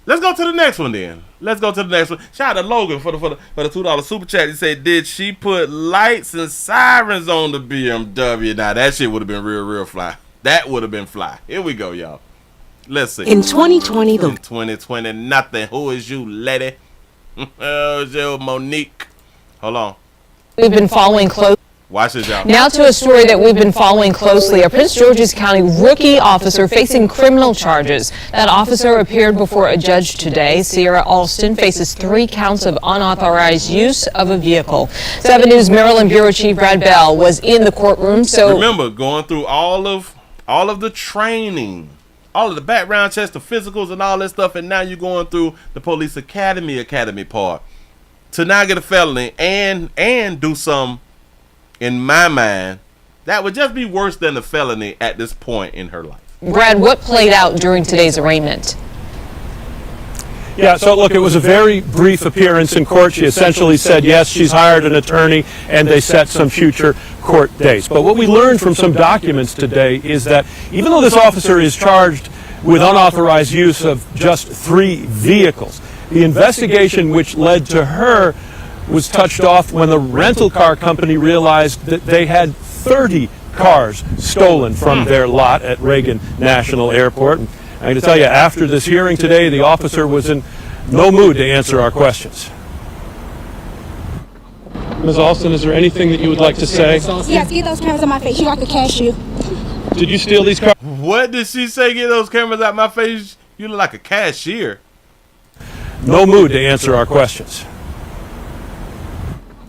Let's go to the next one then. Let's go to the next one. Shout out to Logan for the $2 super chat. He said, did she put lights and sirens on the BMW? Now that shit would have been real fly. That would have been fly. Here we go, y'all. Let's see. In 2020, In 2020, nothing. Who is you, lady? Who's you, Monique? Hold on. We've been following close. Watch this, y'all. Now to a story that we've been following closely. A Prince George's County rookie officer facing criminal charges. That officer appeared before a judge today. Sierra Alston faces 3 counts of unauthorized use of a vehicle. 7 News Maryland Bureau Chief Brad Bell was in the courtroom. So remember, going through all of the training, all of the background checks, the physicals and all that stuff, and now you're going through the police academy part to now get a felony and do some. In my mind, that would just be worse than a felony at this point in her life. Brad, what played out during today's arraignment? Yeah, so look, it was a very brief appearance in court. She essentially said, yes, she's hired an attorney, and they set some future court dates. But what we learned from some documents today is that even though this officer is charged with unauthorized use of just 3 vehicles, the investigation which led to her was touched off when the rental car company realized that they had 30 cars stolen from their lot at Reagan National Airport. And I'm going to tell you, after this hearing today, the officer was in no mood to answer our questions. Ms. Alston, is there anything that you would like to say? Yes, get those cameras on my face. You like a cashier. Did you steal these cars? What did she say? Get those cameras out my face? You look like a cashier. No mood to answer our questions.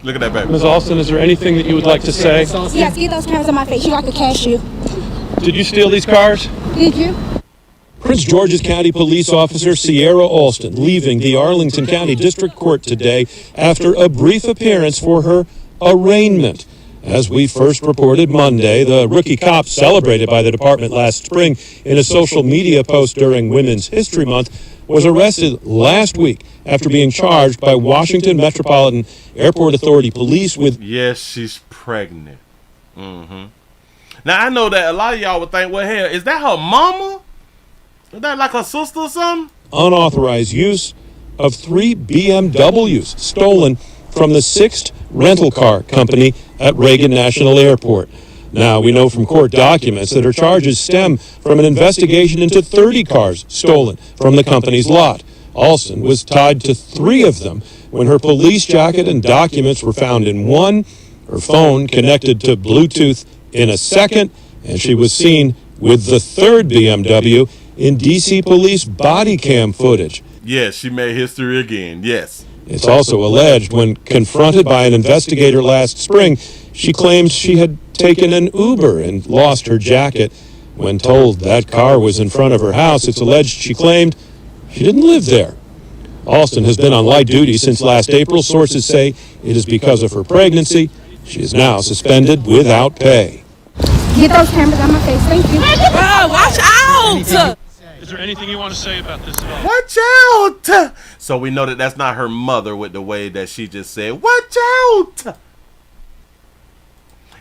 Look at that baby. Ms. Alston, is there anything that you would like to say? Yes, get those cameras on my face. You like a cashier. Did you steal these cars? Did you? Prince George's County Police Officer Sierra Alston leaving the Arlington County District Court today after a brief appearance for her arraignment. As we first reported Monday, the rookie cop celebrated by the department last spring in a social media post during Women's History Month was arrested last week after being charged by Washington Metropolitan Airport Authority Police with... Yes, she's pregnant. Now, I know that a lot of y'all would think, well, hell, is that her mama? Is that like her sister or something? Unauthorized use of 3 BMWs stolen from the 6th rental car company at Reagan National Airport. Now, we know from court documents that her charges stem from an investigation into 30 cars stolen from the company's lot. Alston was tied to 3 of them when her police jacket and documents were found in one, her phone connected to Bluetooth in a second, and she was seen with the 3rd BMW in D.C. police body cam footage. Yes, she made history again, yes. It's also alleged when confronted by an investigator last spring, she claimed she had taken an Uber and lost her jacket. When told that car was in front of her house, it's alleged she claimed she didn't live there. Alston has been on light duty since last April. Sources say it is because of her pregnancy. She is now suspended without pay. Get those cameras on my face. Thank you. Bro, watch out! Is there anything you want to say about this at all? Watch out! So we know that that's not her mother with the way that she just said, watch out!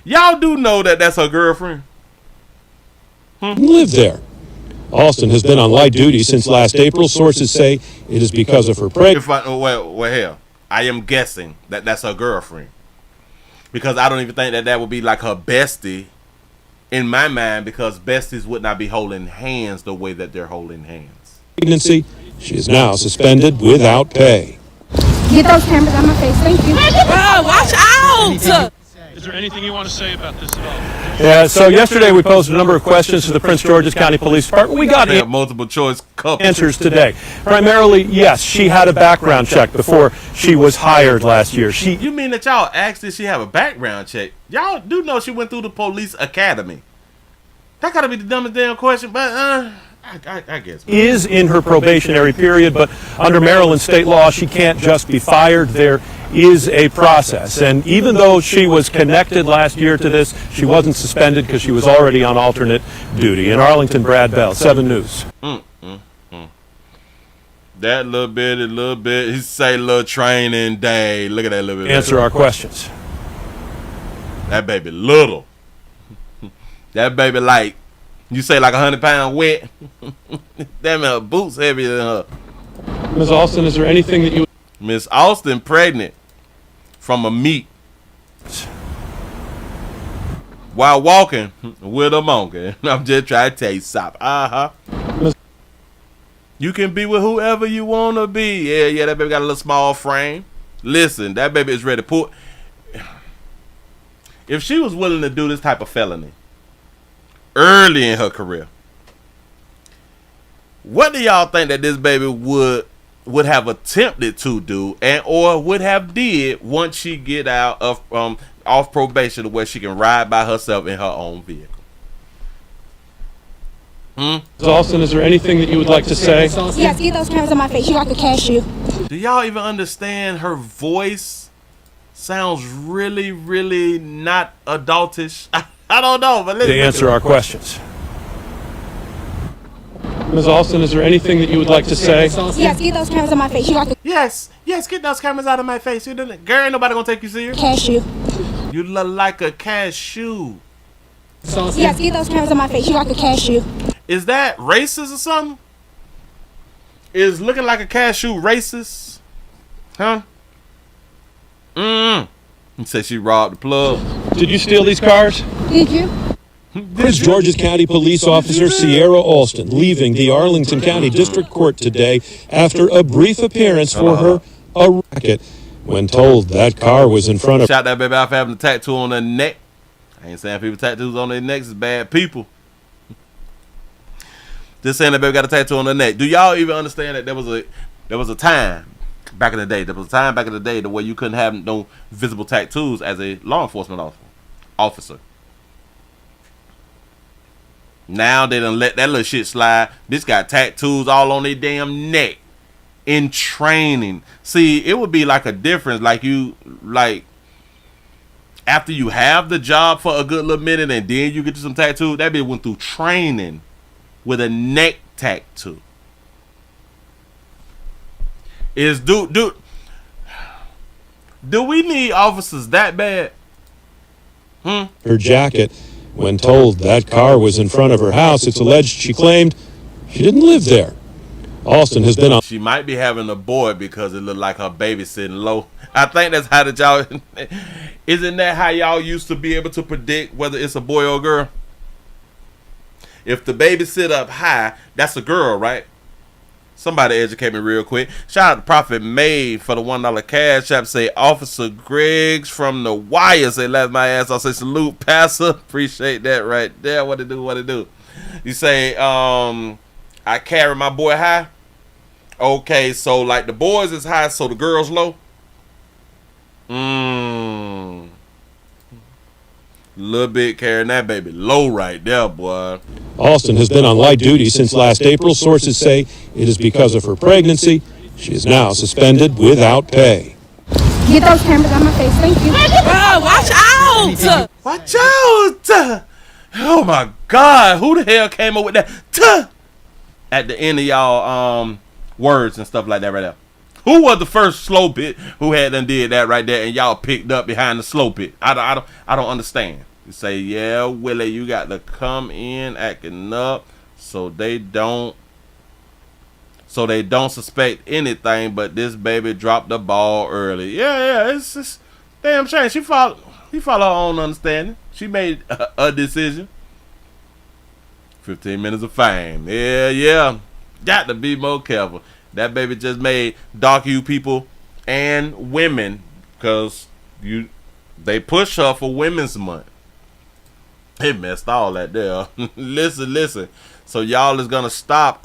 Y'all do know that that's her girlfriend? Live there. Alston has been on light duty since last April. Sources say it is because of her pregnancy. Well, hell, I am guessing that that's her girlfriend. Because I don't even think that would be like her bestie in my mind, because besties would not be holding hands the way that they're holding hands. Pregnancy. She is now suspended without pay. Get those cameras on my face. Thank you. Bro, watch out! Is there anything you want to say about this at all? Yeah, so yesterday we posed a number of questions to the Prince George's County Police Department. We got multiple choice answers today. Primarily, yes, she had a background check before she was hired last year. You mean that y'all asked did she have a background check? Y'all do know she went through the police academy. That gotta be the dumbest damn question, but I guess. Is in her probationary period, but under Maryland state law, she can't just be fired. There is a process. And even though she was connected last year to this, she wasn't suspended because she was already on alternate duty. In Arlington, Brad Bell, 7 News. That little bit, he say little training day. Look at that little bit. Answer our questions. That baby little. That baby like, you say like 100-pound wet. Damn, her boots heavier than her. Ms. Alston, is there anything that you... Miss Alston pregnant from a meet while walking with a monkey. I'm just trying to tell you something. You can be with whoever you want to be. Yeah, that baby got a little small frame. Listen, that baby is ready to pull. If she was willing to do this type of felony early in her career, what do y'all think that this baby would have attempted to do and or would have did once she get out of off probation to where she can ride by herself in her own vehicle? Ms. Alston, is there anything that you would like to say? Yes, get those cameras on my face. You like a cashew. Do y'all even understand her voice sounds really, really not adultish? I don't know, but listen. To answer our questions. Ms. Alston, is there anything that you would like to say? Yes, get those cameras on my face. You like a Yes, get those cameras out of my face. You didn't, girl, ain't nobody gonna take you serious. cashew. You look like a cashew. Yes, get those cameras on my face. You like a cashew. Is that racist or something? Is looking like a cashew racist? Huh? He said she robbed the plug. Did you steal these cars? Did you? Prince George's County Police Officer Sierra Alston leaving the Arlington County District Court today after a brief appearance for her a racket when told that car was in front of... Shout that baby out for having a tattoo on their neck. I ain't saying people tattoos on their necks is bad people. Just saying that baby got a tattoo on their neck. Do y'all even understand that there was a time back in the day? There was a time back in the day the way you couldn't have no visible tattoos as a law enforcement officer. Now they done let that little shit slide. This got tattoos all on their damn neck in training. See, it would be like a difference, like after you have the job for a good little minute and then you get to some tattoos. That bitch went through training with a neck tattoo. Do we need officers that bad? Her jacket. When told that car was in front of her house, it's alleged she claimed she didn't live there. Alston has been on... She might be having a boy because it looked like her baby sitting low. I think that's how y'all... Isn't that how y'all used to be able to predict whether it's a boy or a girl? If the baby sit up high, that's a girl, right? Somebody educate me real quick. Shout out to Prophet Made for the $1 cash app. Say Officer Griggs from the Wire. Say left my ass. I'll say salute, Pastor. Appreciate that right there. What it do? You say I carry my boy high. Okay, so like the boys is high, so the girls low. Little bit carrying that baby low right there, boy. Alston has been on light duty since last April. Sources say it is because of her pregnancy. She is now suspended without pay. Get those cameras on my face. Thank you. Watch out! Watch out! Oh my God! Who the hell came up with that at the end of y'all words and stuff like that right there? Who was the first slow bit who had done did that right there and y'all picked up behind the slow bit? I don't understand. You say, yeah, Willie, you got to come in acting up so they don't suspect anything, but this baby dropped the ball early. Yeah, it's just damn shame. He followed her own understanding. She made a decision. 15 minutes of fame. Yeah. Got to be more careful. That baby just made dark hue people and women because they push her for Women's Month. It messed all that there. Listen. So y'all is gonna stop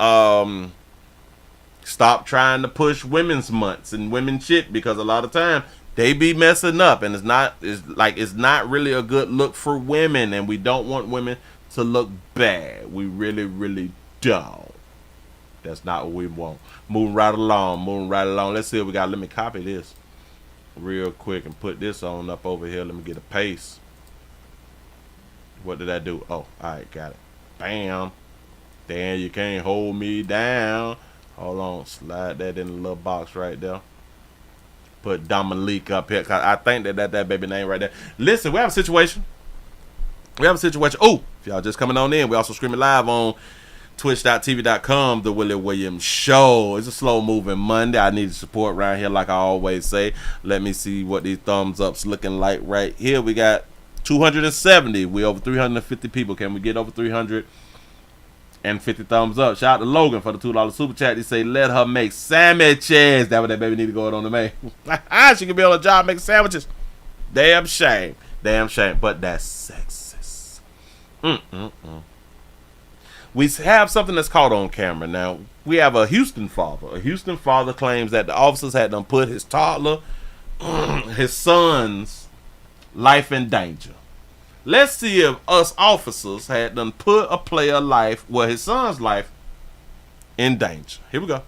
trying to push Women's Months and women shit because a lot of time they be messing up and it's not really a good look for women and we don't want women to look bad. We really, really don't. That's not what we want. Moving right along. Let's see what we got. Let me copy this real quick and put this on up over here. Let me get a paste. What did I do? Oh, all right, got it. Bam. Damn, you can't hold me down. Hold on, slide that in the little box right there. Put Dominique up here. Cause I think that baby name right there. Listen, we have a situation. Oh, if y'all just coming on in, we also streaming live on Twitch.tv.com, The Willie Williams Show. It's a slow moving Monday. I need support around here, like I always say. Let me see what these thumbs ups looking like right here. We got 270. We over 350 people. Can we get over 350 thumbs up? Shout out to Logan for the $2 super chat. He say, let her make sandwiches. That what that baby need to go on to make. She can be on a job making sandwiches. Damn shame. Damn shame. But that's sexist. We have something that's caught on camera. Now, we have a Houston father. A Houston father claims that the officers had done put his toddler, his son's life in danger. Let's see if us officers had done put a player life, well, his son's life, in danger. Here we go.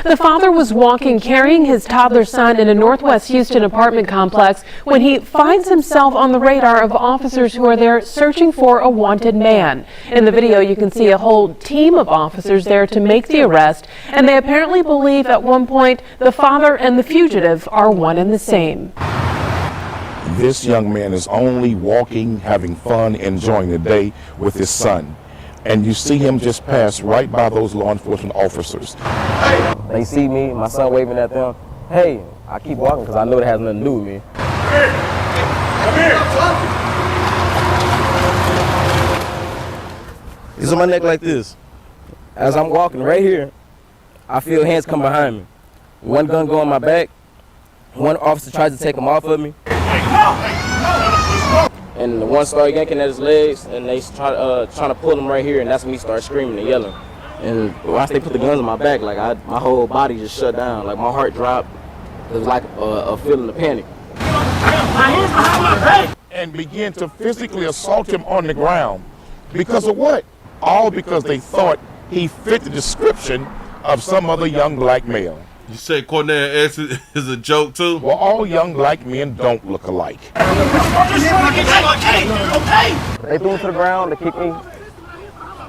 The father was walking carrying his toddler son in a Northwest Houston apartment complex when he finds himself on the radar of officers who are there searching for a wanted man. In the video, you can see a whole team of officers there to make the arrest, and they apparently believe at one point the father and the fugitive are one and the same. This young man is only walking, having fun, enjoying the day with his son. And you see him just pass right by those law enforcement officers. They see me, my son waving at them. Hey, I keep walking because I know it has nothing to do with me. Come here. It's on my neck like this. As I'm walking right here, I feel hands come behind me. One gun go on my back. One officer tries to take him off of me. And the one started yanking at his legs, and they trying to pull him right here, and that's when he started screaming and yelling. And once they put the guns on my back, like my whole body just shut down, like my heart dropped. It was like a feeling of panic. And began to physically assault him on the ground. Because of what? All because they thought he fit the description of some other young black male. You say Cornell X is a joke too? Well, all young black men don't look alike. They threw me to the ground, they kicked me,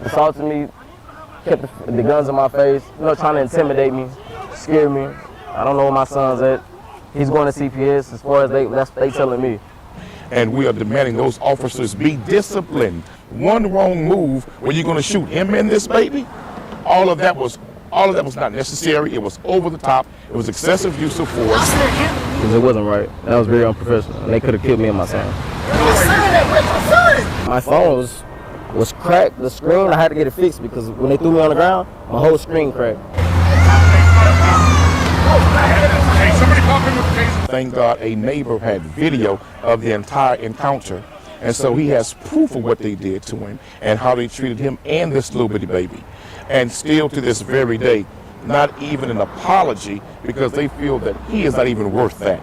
assaulted me, kept the guns in my face, trying to intimidate me, scare me. I don't know where my son's at. He's going to CPS as far as that's what they telling me. And we are demanding those officers be disciplined. One wrong move where you're going to shoot him and this baby, all of that was not necessary. It was over the top. It was excessive use of force. Because it wasn't right. That was very unprofessional. And they could have killed me and my son. My phone was cracked. The screen, I had to get it fixed because when they threw me on the ground, my whole screen cracked. Thank God a neighbor had video of the entire encounter. And so he has proof of what they did to him and how they treated him and this little bitty baby. And still to this very day, not even an apology because they feel that he is not even worth that.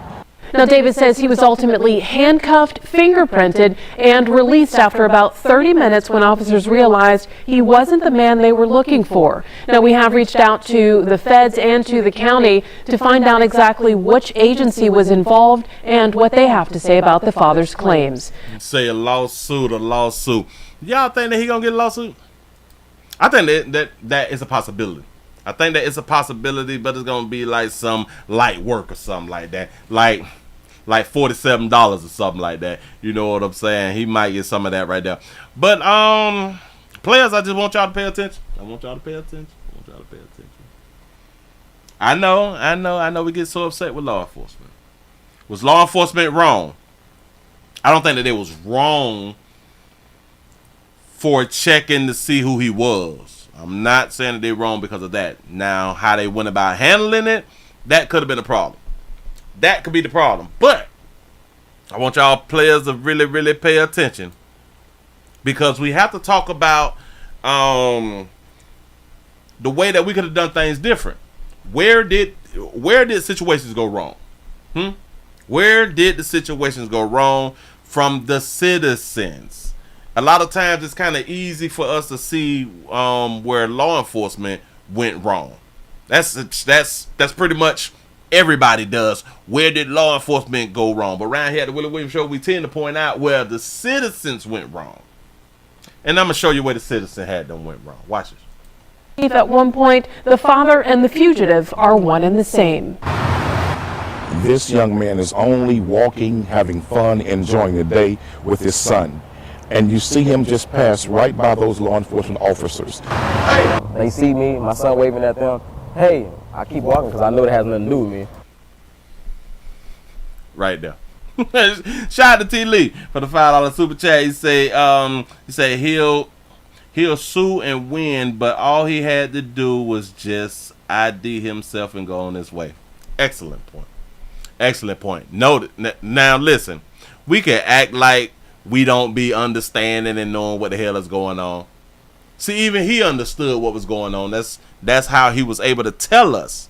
Now, David says he was ultimately handcuffed, fingerprinted, and released after about 30 minutes when officers realized he wasn't the man they were looking for. Now, we have reached out to the feds and to the county to find out exactly which agency was involved and what they have to say about the father's claims. Say a lawsuit. Y'all think that he gonna get a lawsuit? I think that is a possibility. I think that it's a possibility, but it's gonna be like some light work or something like that, like $47 or something like that. You know what I'm saying? He might get some of that right there. But players, I just want y'all to pay attention. I know. We get so upset with law enforcement. Was law enforcement wrong? I don't think that it was wrong for checking to see who he was. I'm not saying that they're wrong because of that. Now, how they went about handling it, that could have been a problem. That could be the problem. But I want y'all players to really, really pay attention because we have to talk about the way that we could have done things different. Where did situations go wrong? Where did the situations go wrong from the citizens? A lot of times it's kind of easy for us to see where law enforcement went wrong. That's pretty much everybody does. Where did law enforcement go wrong? But around here at the Willie Williams Show, we tend to point out where the citizens went wrong. And I'm going to show you where the citizen had them went wrong. Watch this. At one point, the father and the fugitive are one and the same. This young man is only walking, having fun, enjoying the day with his son. and you see him just pass right by those law enforcement officers. They see me, my son waving at them. Hey, I keep walking because I know it has nothing to do with me. Right there. Shout out to T. Lee for the $5 super chat. He say he'll sue and win, but all he had to do was just ID himself and go on his way. Excellent point. Excellent point. Noted. Now listen, we can act like we don't be understanding and knowing what the hell is going on. See, even he understood what was going on. That's how he was able to tell us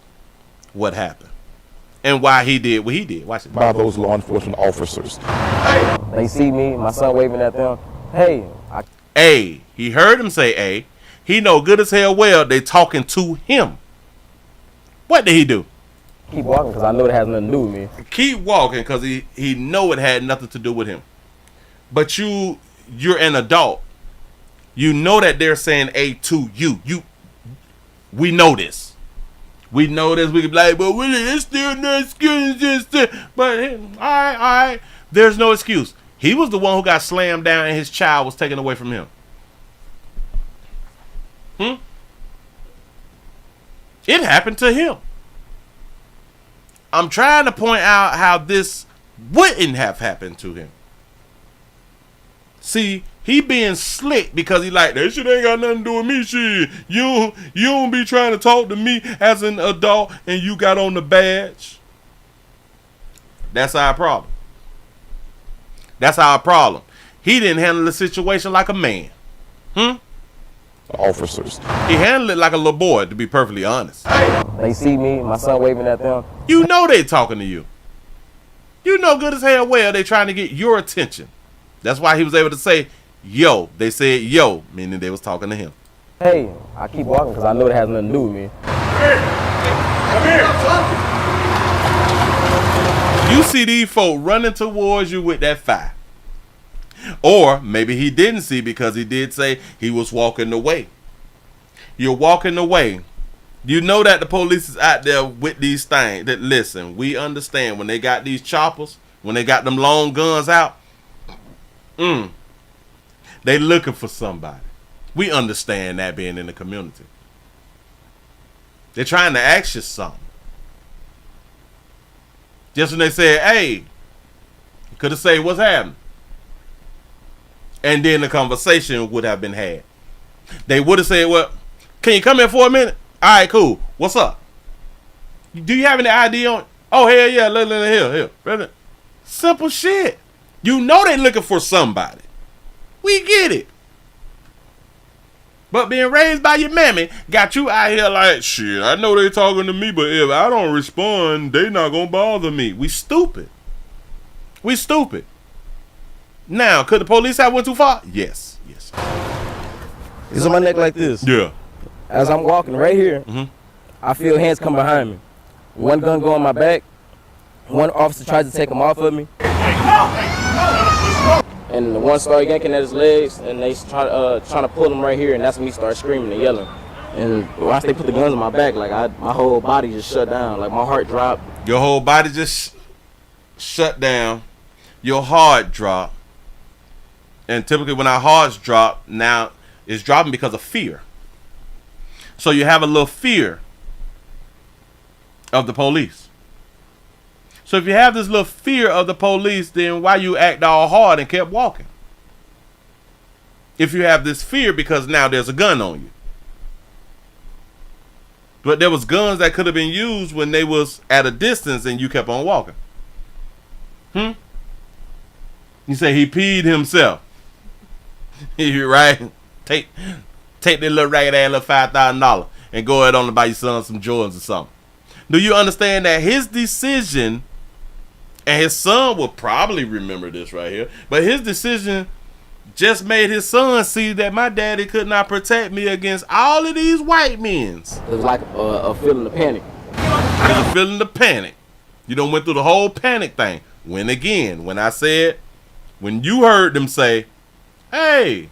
what happened and why he did what he did. Watch it. By those law enforcement officers. They see me, my son waving at them. Hey. He heard him say A. He know good as hell well they talking to him. What did he do? Keep walking because I know it has nothing to do with me. Keep walking because he know it had nothing to do with him. But you're an adult. You know that they're saying A to you. We know this. We know this. We can be like, but Willie, it's still no excuse. But all right. There's no excuse. He was the one who got slammed down and his child was taken away from him. It happened to him. I'm trying to point out how this wouldn't have happened to him. See, he being slick because he like, that shit ain't got nothing to do with me. Shit, you don't be trying to talk to me as an adult and you got on the badge. That's our problem. That's our problem. He didn't handle the situation like a man. Officers. He handled it like a little boy, to be perfectly honest. They see me, my son waving at them. You know they talking to you. You know good as hell well they trying to get your attention. That's why he was able to say, yo. They said yo, meaning they was talking to him. Hey, I keep walking because I know it has nothing to do with me. You see these folk running towards you with that fire. Or maybe he didn't see because he did say he was walking away. You're walking away. You know that the police is out there with these things. That listen, we understand when they got these choppers, when they got them long guns out, they looking for somebody. We understand that being in the community. They're trying to ask you something. Just when they said, hey, you could have said, what's happening? And then the conversation would have been had. They would have said, well, can you come in for a minute? All right, cool. What's up? Do you have any ID on it? Oh, hell yeah. Look, here. Simple shit. You know they looking for somebody. We get it. But being raised by your mammy got you out here like, shit, I know they talking to me, but if I don't respond, they not going to bother me. We stupid. Now, could the police have went too far? Yes. It's on my neck like this. Yeah. As I'm walking right here, I feel hands come behind me. One gun go on my back. One officer tries to take him off of me. And the one started yanking at his legs, and they trying to pull him right here, and that's when he started screaming and yelling. And once they put the guns on my back, like my whole body just shut down. Like my heart dropped. Your whole body just shut down. Your heart dropped. And typically when our hearts drop, now it's dropping because of fear. So you have a little fear of the police. So if you have this little fear of the police, then why you act all hard and kept walking? If you have this fear because now there's a gun on you. But there was guns that could have been used when they was at a distance and you kept on walking. You say he peed himself. You right? Take that little ragged ass little $5,000 and go ahead on and buy your son some Jordans or something. Do you understand that his decision, and his son will probably remember this right here, but his decision just made his son see that my daddy could not protect me against all of these white men. It was like a feeling of panic. It was a feeling of panic. You done went through the whole panic thing. When I said, when you heard them say, hey,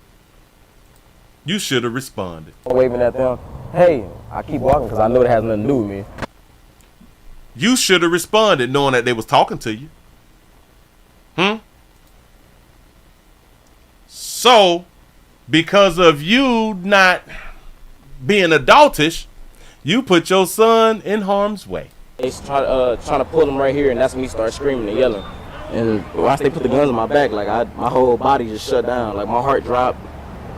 you should have responded. Waving at them. Hey, I keep walking because I know it has nothing to do with me. You should have responded knowing that they was talking to you. So So, because of you not being adultish, you put your son in harm's way. They trying to pull him right here, and that's when he started screaming and yelling. And once they put the guns on my back, like my whole body just shut down. Like my heart dropped.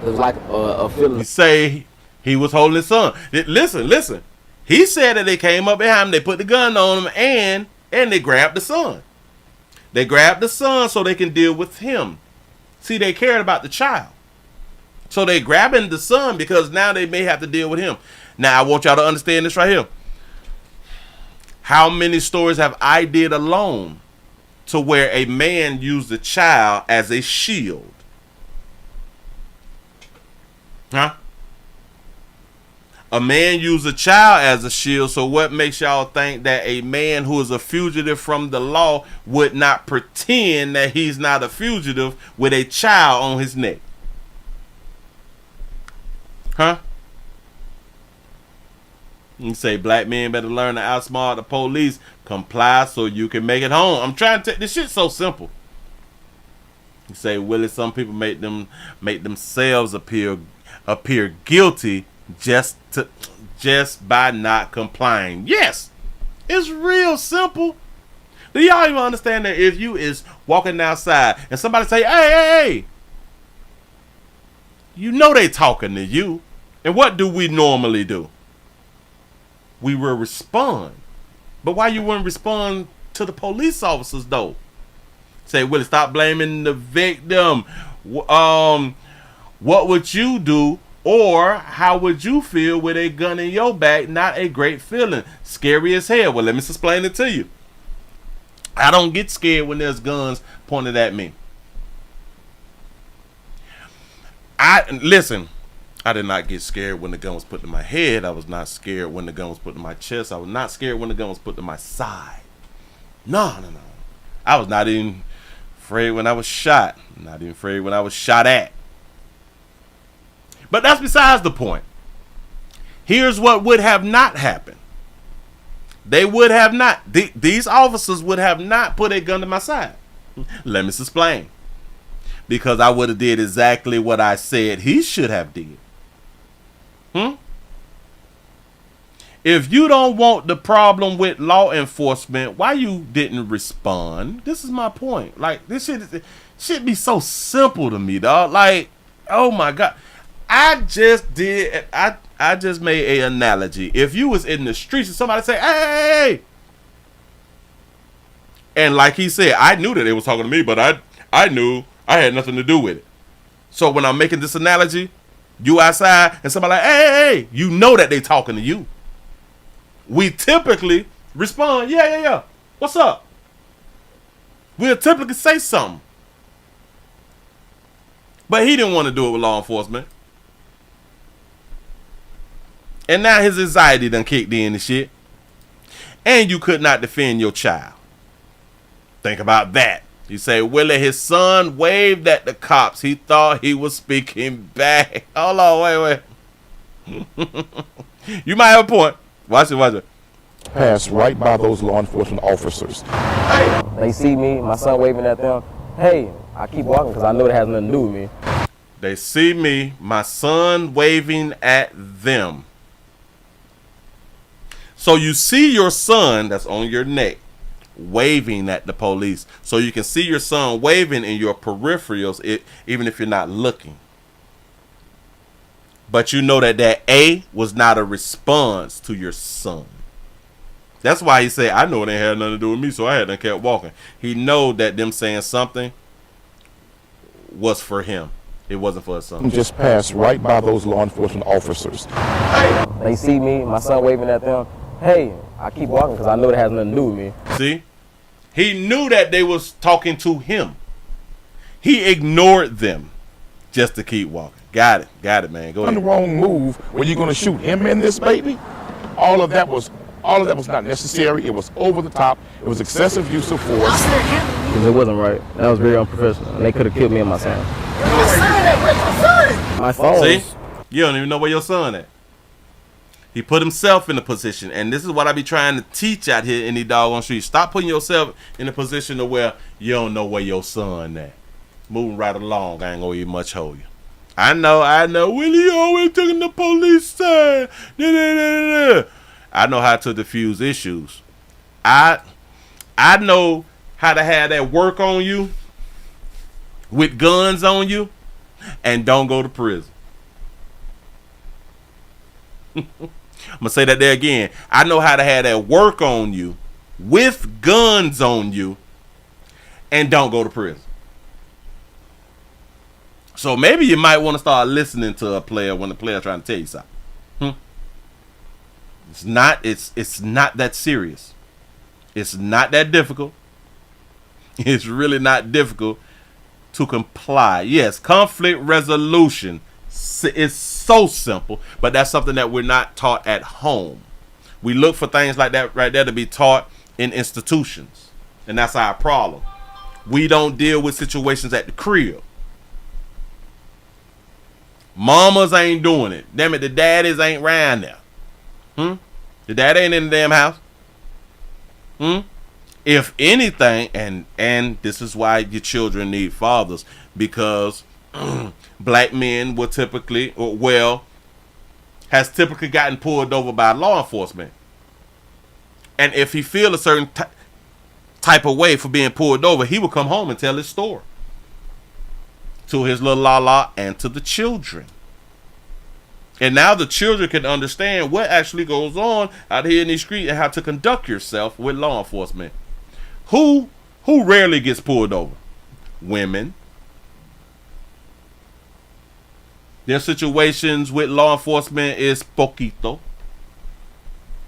It was like a feeling. You say he was holding his son. Listen. He said that they came up behind him, they put the gun on him, and they grabbed the son. They grabbed the son so they can deal with him. See, they cared about the child. So they grabbing the son because now they may have to deal with him. Now, I want y'all to understand this right here. How many stories have I did alone to where a man used a child as a shield? Huh? A man used a child as a shield, so what makes y'all think that a man who is a fugitive from the law would not pretend that he's not a fugitive with a child on his neck? Huh? You say black men better learn to outsmart the police. Comply so you can make it home. I'm trying to. This shit's so simple. You say, Willie, some people make themselves appear guilty just by not complying. Yes, it's real simple. Do y'all even understand that if you is walking outside and somebody say, hey, you know they talking to you, and what do we normally do? We will respond. But why you wouldn't respond to the police officers though? Say, Willie, stop blaming the victim. What would you do, or how would you feel with a gun in your back? Not a great feeling. Scary as hell. Well, let me explain it to you. I don't get scared when there's guns pointed at me. Listen, I did not get scared when the gun was put in my head. I was not scared when the gun was put in my chest. I was not scared when the gun was put in my side. No. I was not even afraid when I was shot. Not even afraid when I was shot at. But that's besides the point. Here's what would have not happened. They would have not. These officers would have not put a gun to my side. Let me explain. Because I would have did exactly what I said he should have did. If you don't want the problem with law enforcement, why you didn't respond? This is my point. Like, this shit be so simple to me, dog. Like, oh my God. I just made an analogy. If you was in the streets and somebody say, hey, and like he said, I knew that they was talking to me, but I knew I had nothing to do with it. So when I'm making this analogy, you outside and somebody like, hey, you know that they talking to you. We typically respond, yeah. What's up? We'll typically say something. But he didn't want to do it with law enforcement. And now his anxiety done kicked in and shit. And you could not defend your child. Think about that. You say, Willie, his son waved at the cops. He thought he was speaking back. Hold on, wait. You might have a point. Watch it. Pass right by those law enforcement officers. They see me, my son waving at them. Hey, I keep walking because I know it has nothing to do with me. They see me, my son waving at them. So you see your son that's on your neck waving at the police. So you can see your son waving in your peripherals, even if you're not looking. But you know that A was not a response to your son. That's why he said, I know it ain't had nothing to do with me, so I had to kept walking. He know that them saying something was for him. It wasn't for his son. Just pass right by those law enforcement officers. They see me, my son waving at them. Hey, I keep walking because I know it has nothing to do with me. See? He knew that they was talking to him. He ignored them just to keep walking. Got it, man. Go ahead. On the wrong move, were you going to shoot him in this baby? All of that was not necessary. It was over the top. It was excessive use of force. Because it wasn't right. That was very unprofessional. And they could have killed me and my son. My phone. See? You don't even know where your son at. He put himself in a position, and this is what I be trying to teach out here in the doggone street. Stop putting yourself in a position to where you don't know where your son at. Moving right along. I ain't gonna even much hold you. I know. Willie always taking the police side. I know how to diffuse issues. I know how to have that work on you with guns on you and don't go to prison. I'm gonna say that there again. I know how to have that work on you with guns on you and don't go to prison. So maybe you might want to start listening to a player when the player's trying to tell you something. It's not that serious. It's not that difficult. It's really not difficult to comply. Yes, conflict resolution is so simple, but that's something that we're not taught at home. We look for things like that right there to be taught in institutions, and that's our problem. We don't deal with situations at the crib. Mamas ain't doing it. Damn it, the daddies ain't around there. The dad ain't in the damn house. If anything, and this is why your children need fathers, because black men will typically, has typically gotten pulled over by law enforcement. And if he feel a certain type of way for being pulled over, he will come home and tell his story to his little la and to the children. And now the children can understand what actually goes on out here in these streets and how to conduct yourself with law enforcement. Who rarely gets pulled over? Women. Their situations with law enforcement is poquito.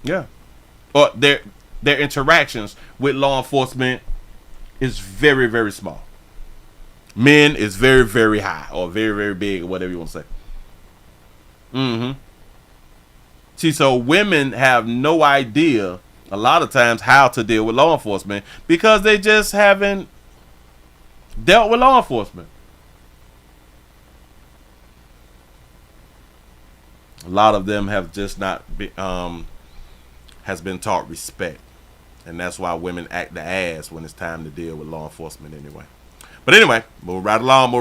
Yeah. Or their interactions with law enforcement is very, very small. Men is very, very high or very, very big or whatever you want to say. See, so women have no idea a lot of times how to deal with law enforcement because they just haven't dealt with law enforcement. A lot of them have just not has been taught respect, and that's why women act the ass when it's time to deal with law enforcement anyway. But anyway, move right along.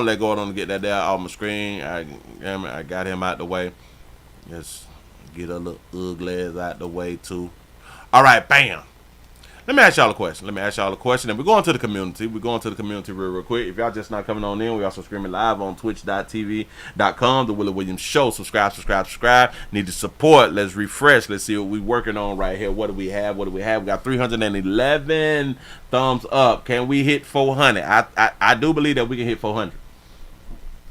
Let go on to get that there off my screen. I got him out the way. Just get a little ugly ass out the way too. All right, bam. Let me ask y'all a question. And we're going to the community. Real quick. If y'all just not coming on in, we also streaming live on twitch.tv.com, The Willie Williams Show. Subscribe. Need to support. Let's refresh. Let's see what we're working on right here. What do we have? We got 311 thumbs up. Can we hit 400? I do believe that we can hit 400.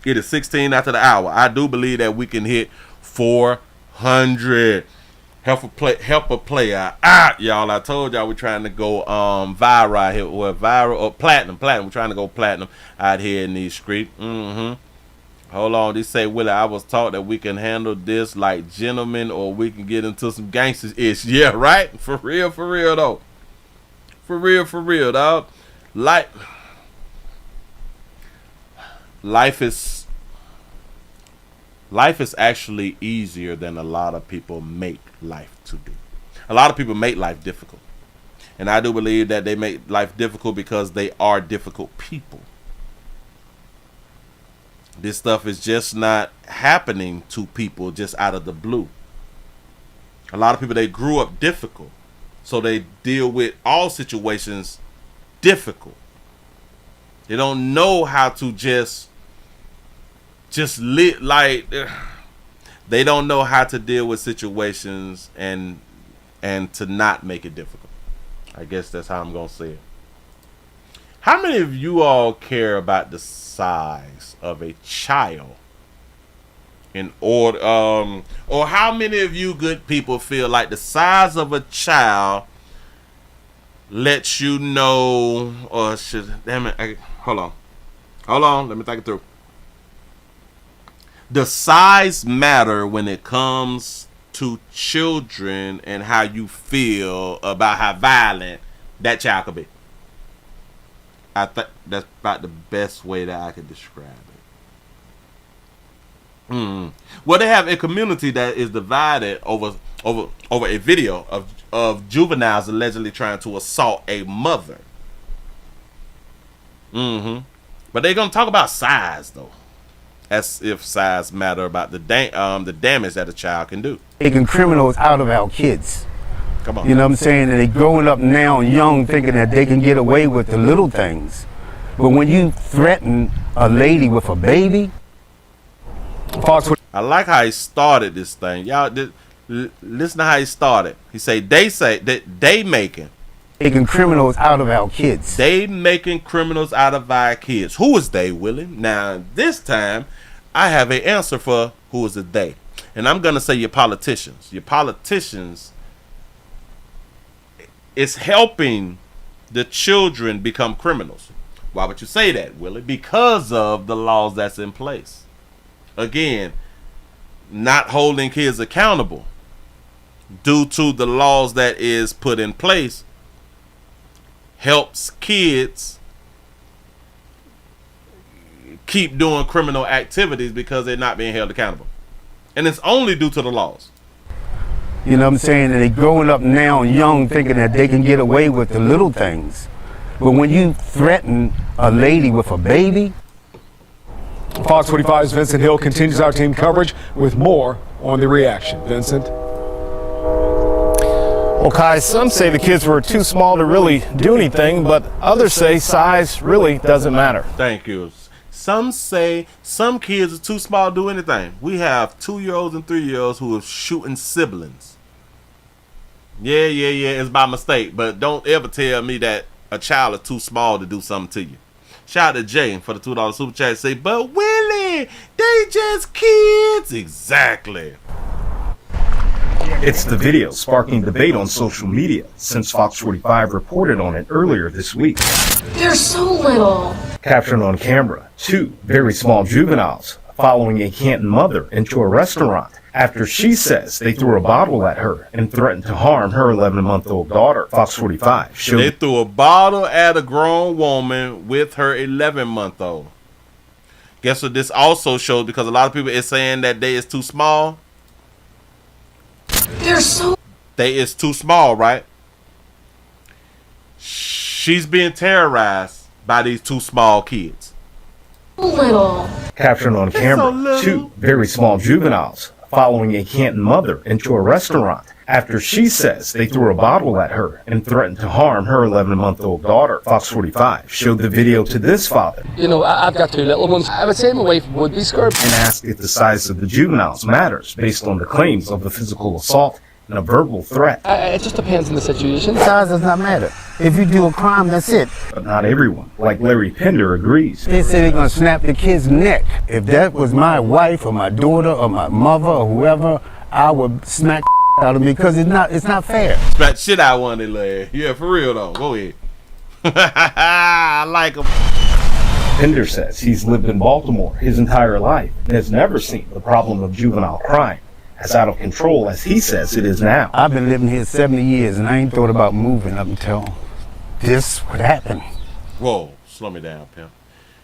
It is 16 after the hour. I do believe that we can hit 400. Help a player out, y'all. I told y'all we're trying to go viral here, or viral or platinum. We're trying to go platinum out here in these streets. Hold on, they say, Willie, I was taught that we can handle this like gentlemen, or we can get into some gangsters ish. Yeah, right. For real though. For real, dog. Life is actually easier than a lot of people make life to be. A lot of people make life difficult. And I do believe that they make life difficult because they are difficult people. This stuff is just not happening to people just out of the blue. A lot of people, they grew up difficult. So they deal with all situations difficult. They don't know how to just live like they don't know how to deal with situations and to not make it difficult. I guess that's how I'm gonna say it. How many of you all care about the size of a child in order or how many of you good people feel like the size of a child lets you know, or should hold on, let me think it through. The size matter when it comes to children and how you feel about how violent that child could be. I think that's about the best way that I could describe it. Well, they have a community that is divided over a video of juveniles allegedly trying to assault a mother. But But they're gonna talk about size though, as if size matter about the damage that a child can do. Taking criminals out of our kids. Come on. You know what I'm saying? And they're growing up now young thinking that they can get away with the little things. But when you threaten a lady with a baby, I like how he started this thing. Y'all listen to how he started. He say that they making taking criminals out of our kids. They making criminals out of our kids. Who is they, Willie? Now this time I have an answer for who is the they. And I'm gonna say your politicians. Your politicians is helping the children become criminals. Why would you say that, Willie? Because of the laws that's in place. Again, not holding kids accountable due to the laws that is put in place helps kids keep doing criminal activities because they're not being held accountable. And it's only due to the laws. You know what I'm saying? And they're growing up now young thinking that they can get away with the little things. But when you threaten a lady with a baby. Fox 45's Vincent Hill continues our team coverage with more on the reaction. Vincent? Well, Kai, some say the kids were too small to really do anything, but others say size really doesn't matter. Thank you. Some say some kids are too small to do anything. We have 2-year-olds and 3-year-olds who are shooting siblings. Yeah, it's by mistake, but don't ever tell me that a child is too small to do something to you. Shout out to Jay for the $2 super chat. Say, but Willie, they just kids. Exactly. It's the video sparking debate on social media since Fox 45 reported on it earlier this week. They're so little. Captured on camera, 2 very small juveniles following a Canton mother into a restaurant after she says they threw a bottle at her and threatened to harm her 11-month-old daughter. Fox 45 showed they threw a bottle at a grown woman with her 11-month-old. Guess what this also showed, because a lot of people is saying that they is too small. They're so they is too small, right? She's being terrorized by these 2 small kids. little. Captured on camera, 2 very small juveniles following a Canton mother into a restaurant after she says they threw a bottle at her and threatened to harm her 11-month-old daughter. Fox 45 showed the video to this father. You know, I've got 2 little ones. I would say my wife would be scared. And asked if the size of the juveniles matters based on the claims of a physical assault and a verbal threat. It just depends on the situation. Size does not matter. If you do a crime, that's it. But not everyone, like Larry Pender, agrees. They say they're going to snap the kid's neck. If that was my wife or my daughter or my mother or whoever, I would smack out of me because it's not fair. Smack shit out one of Larry. Yeah, for real though. Go ahead. I like him. Pender says he's lived in Baltimore his entire life and has never seen the problem of juvenile crime as out of control as he says it is now. I've been living here 70 years and I ain't thought about moving up until this would happen. Whoa, slow me down, pimp.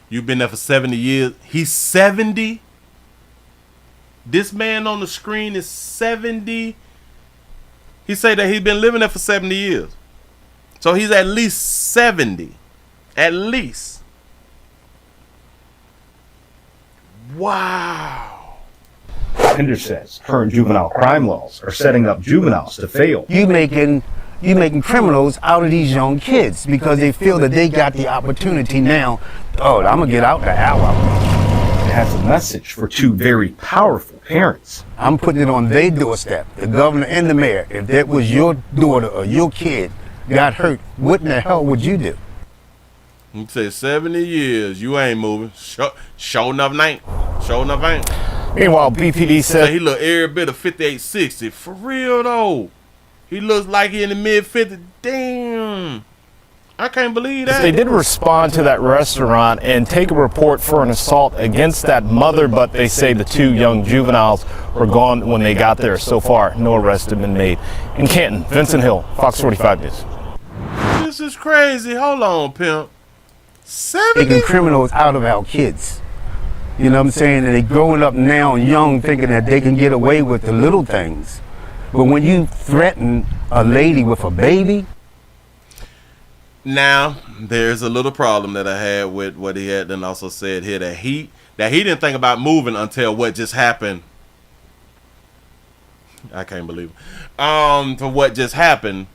You've been there for 70 years. He's 70? This man on the screen is 70. He said that he's been living there for 70 years. So he's at least 70. At least. Wow. Pender says current juvenile crime laws are setting up juveniles to fail. You making criminals out of these young kids because they feel that they got the opportunity now. Oh, I'm gonna get out the hour. It has a message for 2 very powerful parents. I'm putting it on their doorstep, the governor and the mayor. If that was your daughter or your kid got hurt, what in the hell would you do? You say 70 years, you ain't moving. Show enough ain't. Show enough ain't. Meanwhile, BPD said he look every bit of 58, 60. For real though. He looks like he in the mid-50s. Damn. I can't believe that. They did respond to that restaurant and take a report for an assault against that mother, but they say the 2 young juveniles were gone when they got there. So far, no arrests have been made. In Canton, Vincent Hill, Fox 45 News. This is crazy. Hold on, pimp. 70? Taking criminals out of our kids. You know what I'm saying? And they're growing up now young thinking that they can get away with the little things. But when you threaten a lady with a baby. Now, there's a little problem that I had with what he had then also said here, that he didn't think about moving until what just happened. I can't believe it. For what just happened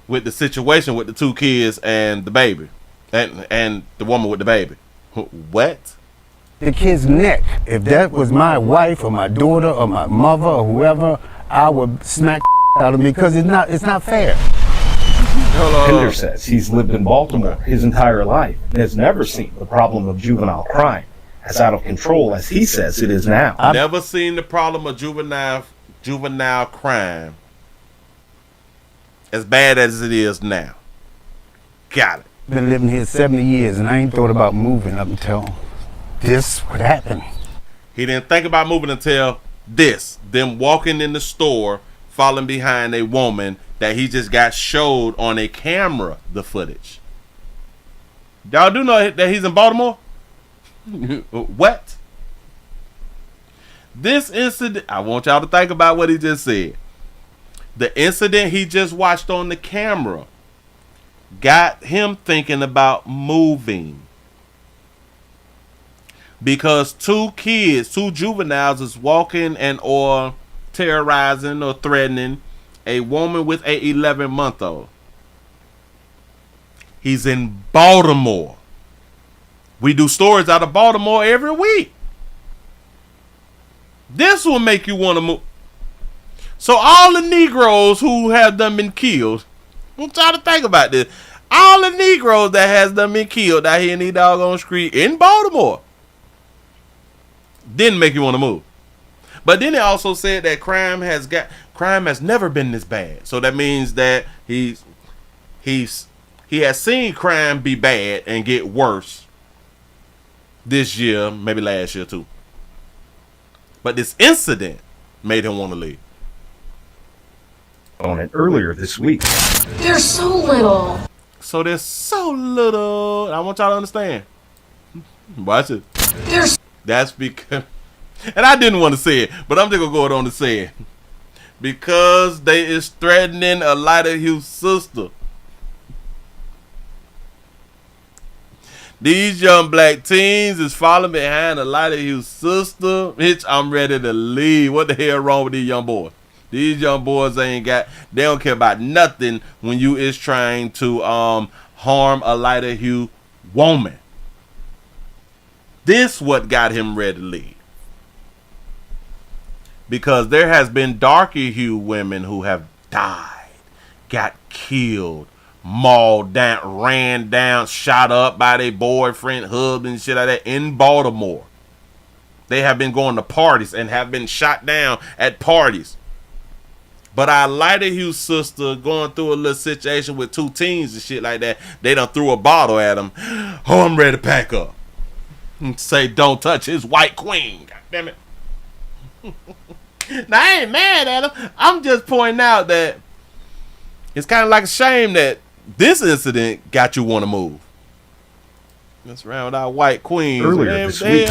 with the situation with the 2 kids and the baby. And the woman with the baby. What? The kid's neck. If that was my wife or my daughter or my mother or whoever, I would smack out of me because it's not fair. Pender says he's lived in Baltimore his entire life and has never seen the problem of juvenile crime as out of control as he says it is now. I've never seen the problem of juvenile crime as bad as it is now. Got it. Been living here 70 years and I ain't thought about moving up until this would happen. He didn't think about moving until them walking in the store, falling behind a woman that he just got showed on a camera, the footage. Y'all do know that he's in Baltimore? What? This incident, I want y'all to think about what he just said. The incident he just watched on the camera got him thinking about moving. Because 2 juveniles is walking and or terrorizing or threatening a woman with a 11-month-old. He's in Baltimore. We do stories out of Baltimore every week. This will make you want to move. So all the Negroes who have done been killed, I want y'all to think about this. All the Negroes that has done been killed out here in these doggone street in Baltimore didn't make you want to move. But then it also said that crime has never been this bad. So that means that he has seen crime be bad and get worse this year, maybe last year too. But this incident made him want to leave. On it earlier this week. There's so little. So there's so little. I want y'all to understand. Watch it. That's because, and I didn't want to say it, but I'm just gonna go on to say it. Because they is threatening a lighter hue sister. These young black teens is following behind a lighter hue sister. Bitch, I'm ready to leave. What the hell wrong with these young boys? These young boys they don't care about nothing when you is trying to harm a lighter hue woman. This what got him ready to leave. Because there has been darker hue women who have died, got killed, mauled down, ran down, shot up by their boyfriend, husband, shit like that in Baltimore. They have been going to parties and have been shot down at parties. But our lighter hue sister going through a little situation with 2 teens and shit like that, they done threw a bottle at him. Oh, I'm ready to pack up. And say, don't touch his white queen. God damn it. Now, I ain't mad at him. I'm just pointing out that it's kind of like a shame that this incident got you want to move. That's around with our white queen. Earlier this week.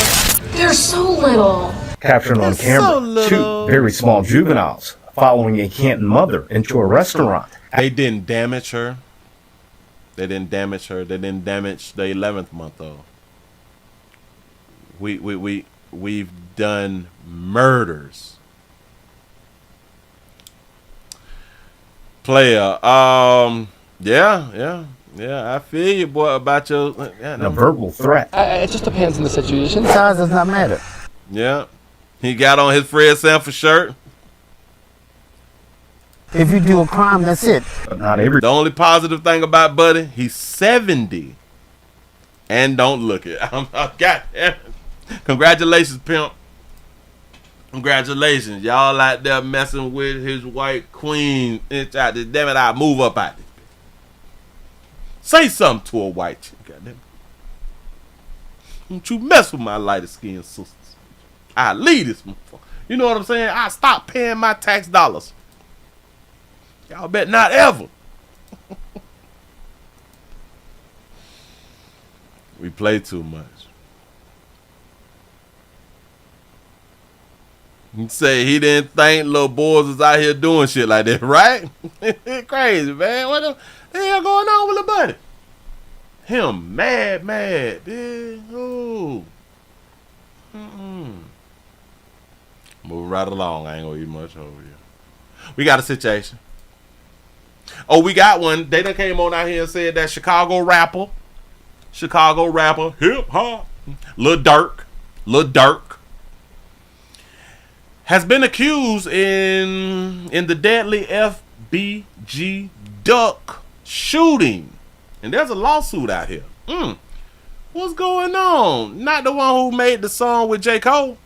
There's so little. Captured on camera, 2 very small juveniles following a Canton mother into a restaurant. They didn't damage her. They didn't damage her. They didn't damage the 11th month old. We've done murders. Player, yeah, I feel you, boy, about your a verbal threat. It just depends on the situation. Size does not matter. Yeah, he got on his Fred Sanford shirt. If you do a crime, that's it. But not every. The only positive thing about Buddy, he's 70 and don't look it. God, congratulations, pimp. Congratulations, y'all out there messing with his white queen. Damn it, I'll move up out this bitch. Say something to a white chick, goddamn it. Don't you mess with my lighter skinned sisters. I leave this motherfucker. You know what I'm saying? I stop paying my tax dollars. Y'all bet not ever. We play too much. You say he didn't think little boys was out here doing shit like that, right? Crazy, man. What the hell going on with the buddy? Him mad. Ooh. Move right along. I ain't gonna eat much over here. We got a situation. Oh, we got one. They done came on out here and said that Chicago rapper, hip hop, Lil Durk, has been accused in the deadly FBG Duck shooting, and there's a lawsuit out here. What's going on? Not the one who made the song with J. Cole.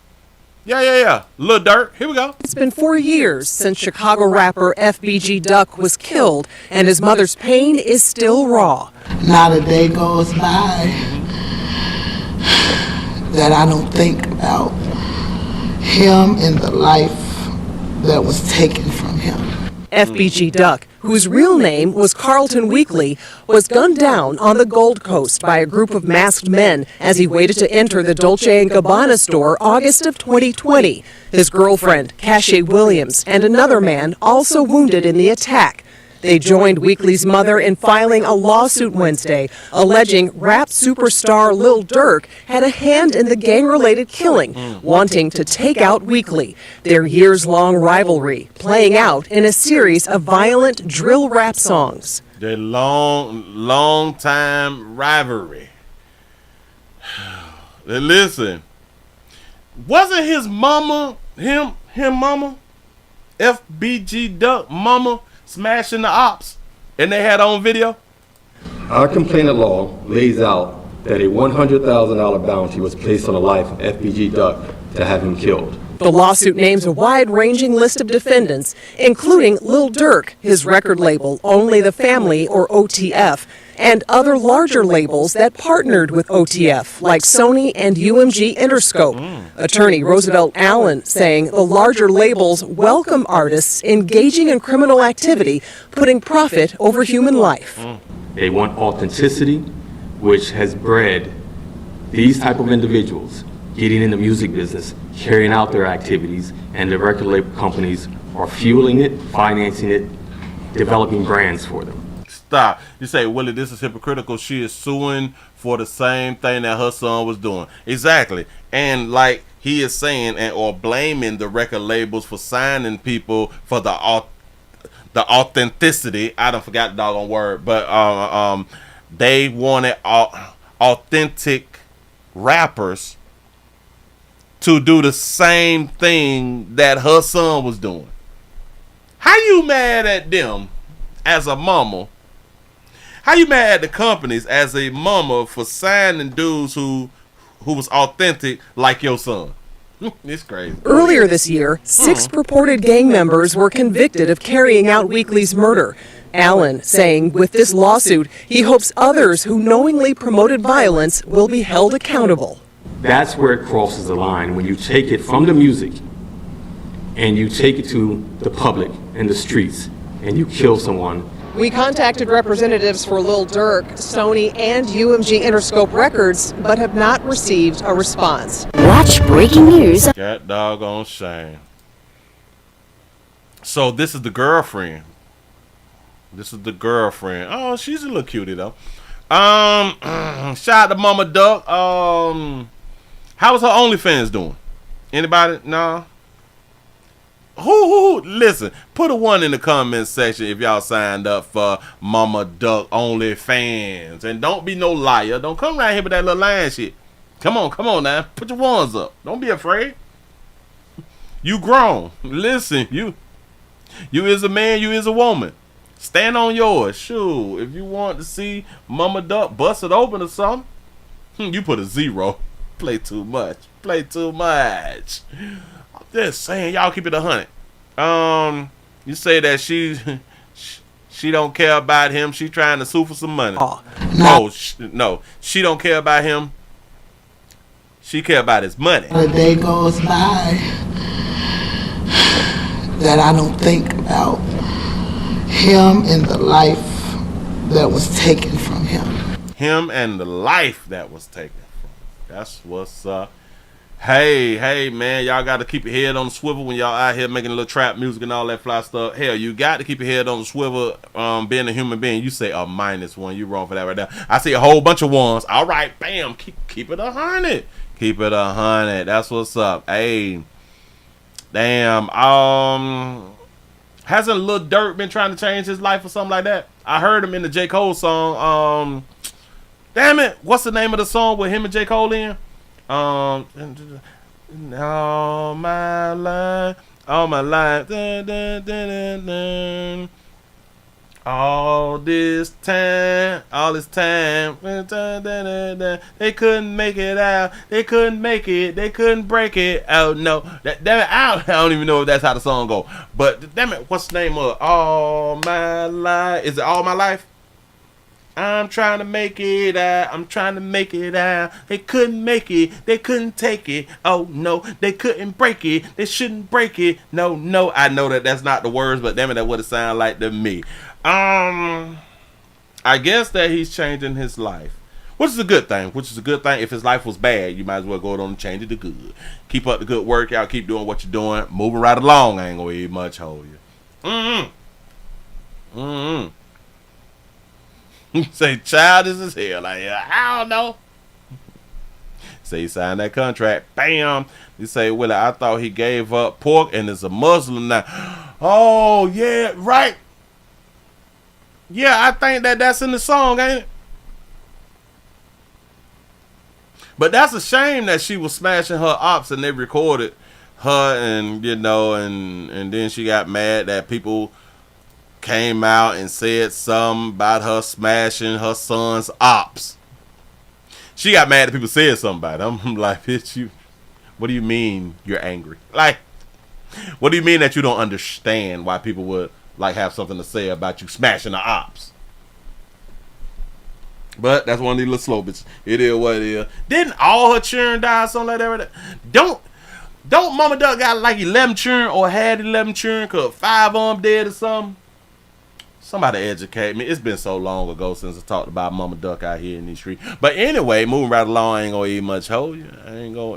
Yeah. Lil Durk. Here we go. It's been 4 years since Chicago rapper FBG Duck was killed, and his mother's pain is still raw. Not a day goes by that I don't think about him and the life that was taken from him. FBG Duck, whose real name was Carlton Weekly, was gunned down on the Gold Coast by a group of masked men as he waited to enter the Dolce & Gabbana store August of 2020. His girlfriend, Cashay Williams, and another man also wounded in the attack. They joined Weekly's mother in filing a lawsuit Wednesday, alleging rap superstar Lil Durk had a hand in the gang-related killing, wanting to take out Weekly. Their years-long rivalry playing out in a series of violent drill rap songs. Their long time rivalry. Listen, wasn't his mama, him mama, FBG Duck mama, smashing the ops, and they had on video? Our complainant law lays out that a $100,000 bounty was placed on the life of FBG Duck to have him killed. The lawsuit names a wide-ranging list of defendants, including Lil Durk, his record label, Only the Family, or OTF, and other larger labels that partnered with OTF, like Sony and UMG Interscope. Attorney Roosevelt Allen saying the larger labels welcome artists engaging in criminal activity, putting profit over human life. They want authenticity, which has bred these type of individuals getting in the music business, carrying out their activities, and the record label companies are fueling it, financing it, developing brands for them. Stop. You say, Willie, this is hypocritical. She is suing for the same thing that her son was doing. Exactly. And like he is saying, or blaming the record labels for signing people for the authenticity. I don't forgot the doggone word, but they wanted authentic rappers to do the same thing that her son was doing. How you mad at them as a mama? How you mad at the companies as a mama for signing dudes who was authentic like your son? It's crazy. Earlier this year, 6 purported gang members were convicted of carrying out Weekly's murder. Allen saying with this lawsuit, he hopes others who knowingly promoted violence will be held accountable. That's where it crosses the line, when you take it from the music and you take it to the public and the streets and you kill someone. We contacted representatives for Lil Durk, Sony, and UMG Interscope Records, but have not received a response. Watch breaking news. That doggone shame. So this is the girlfriend. Oh, she's a little cutie though. Shout out to Mama Duck. How's her OnlyFans doing? Anybody? No. Who? Listen, put a 1 in the comment section if y'all signed up for Mama Duck OnlyFans. And don't be no liar. Don't come around here with that little lying shit. Come on now. Put your ones up. Don't be afraid. You grown. Listen, you is a man, you is a woman. Stand on yours. Shoot, if you want to see Mama Duck bust it open or something, you put a 0. Play too much. I'm just saying, y'all keep it 100. You say that she don't care about him. She trying to sue for some money. No, she don't care about him. She care about his money. A day goes by that I don't think about him and the life that was taken from him. Him and the life that was taken from him. That's what's up. Hey, man, y'all got to keep your head on the swivel when y'all out here making a little trap music and all that fly stuff. Hell, you got to keep your head on the swivel being a human being. You say a -1. You wrong for that right there. I see a whole bunch of ones. All right, bam. Keep it 100. Keep it 100. That's what's up. Hey, damn. Hasn't Lil Durk been trying to change his life or something like that? I heard him in the J. Cole song. Damn it. What's the name of the song with him and J. Cole in? All my life, dun, dun, dun, dun, dun. all this time, dun, dun, dun, dun. They couldn't make it out, they couldn't make it, they couldn't break it. Oh no, damn it, I don't even know if that's how the song go. But damn it, what's the name of All My Life? Is it All My Life? I'm trying to make it out. I'm trying to make it out. They couldn't make it. They couldn't take it. Oh, no. They couldn't break it. They shouldn't break it. No, no. I know that that's not the words, but damn it, that's what it sounds like to me. I guess that he's changing his life, which is a good thing. If his life was bad, you might as well go on and change it to good. Keep up the good work. Y'all keep doing what you're doing. Moving right along. I ain't going to eat much hold you. Say childish as hell. Like, I don't know. Say he signed that contract. Bam. You say, Willie, I thought he gave up pork and is a Muslim now. Oh, yeah, right. Yeah, I think that's in the song, ain't it? But that's a shame that she was smashing her ops and they recorded her and, you know, and then she got mad that people came out and said something about her smashing her son's ops. She got mad that people said something about it. I'm like, bitch, you, what do you mean you're angry? Like, what do you mean that you don't understand why people would like have something to say about you smashing the ops? But that's one of these little slow bitches. It is what it is. Didn't all her children die or something like that? Don't Mama Duck got like 11 children or had 11 children because 5 of them dead or something? Somebody educate me. It's been so long ago since I talked about Mama Duck out here in these streets. But anyway, moving right along, I ain't gonna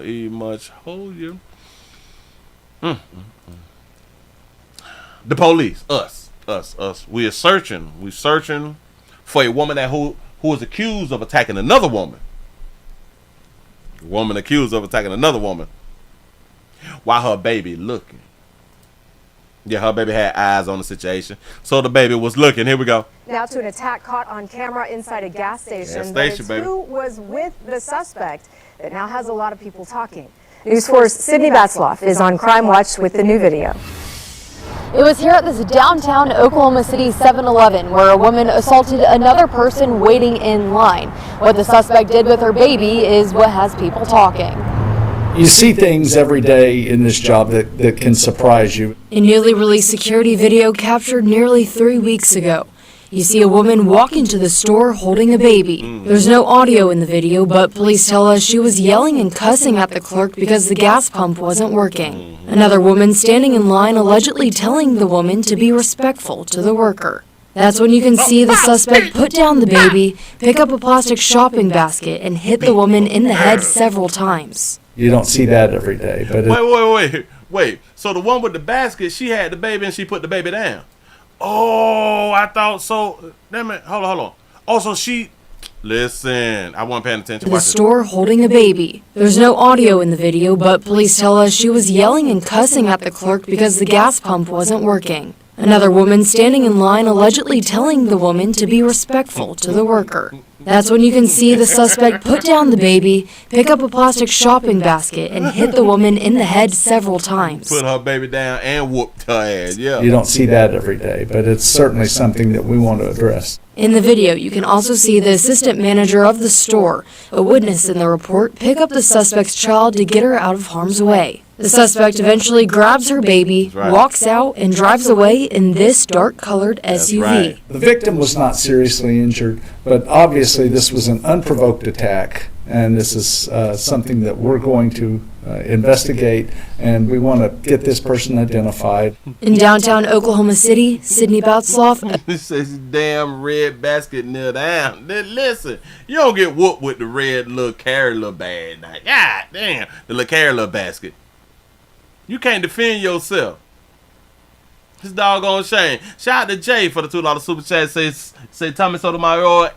eat much hold you. The police, us. We are searching. We're searching for a woman who is accused of attacking another woman. A woman accused of attacking another woman while her baby looking. Yeah, her baby had eyes on the situation, so the baby was looking. Here we go. Now to an attack caught on camera inside a gas station. Baby. Who was with the suspect that now has a lot of people talking. News 4's Sydney Batzloff is on Crime Watch with the new video. It was here at this downtown Oklahoma City 7-Eleven where a woman assaulted another person waiting in line. What the suspect did with her baby is what has people talking. You see things every day in this job that can surprise you. A newly released security video captured nearly 3 weeks ago. You see a woman walk into the store holding a baby. There's no audio in the video, but police tell us she was yelling and cussing at the clerk because the gas pump wasn't working. Another woman standing in line allegedly telling the woman to be respectful to the worker. That's when you can see the suspect put down the baby, pick up a plastic shopping basket, and hit the woman in the head several times. You don't see that every day. But Wait. So the one with the basket, she had the baby and she put the baby down. Oh, I thought so. Damn it. Hold on. Oh, so she... Listen, I wasn't paying attention. The store holding a baby. There's no audio in the video, but police tell us she was yelling and cussing at the clerk because the gas pump wasn't working. Another woman standing in line allegedly telling the woman to be respectful to the worker. That's when you can see the suspect put down the baby, pick up a plastic shopping basket, and hit the woman in the head several times. Put her baby down and whooped her ass, yeah. You don't see that every day, but it's certainly something that we want to address. In the video, you can also see the assistant manager of the store, a witness in the report, pick up the suspect's child to get her out of harm's way. The suspect eventually grabs her baby, walks out, and drives away in this dark-colored SUV. Right. The victim was not seriously injured, but obviously this was an unprovoked attack, and this is something that we're going to investigate, and we want to get this person identified. In downtown Oklahoma City, Sydney Batsloff. This says damn red basket near down. Listen, you don't get whooped with the red little carry little bag. Now, God damn, the little carry little basket. You can't defend yourself. It's doggone shame. Shout out to Jay for the $2 super chat. Say Tommy Sotomayor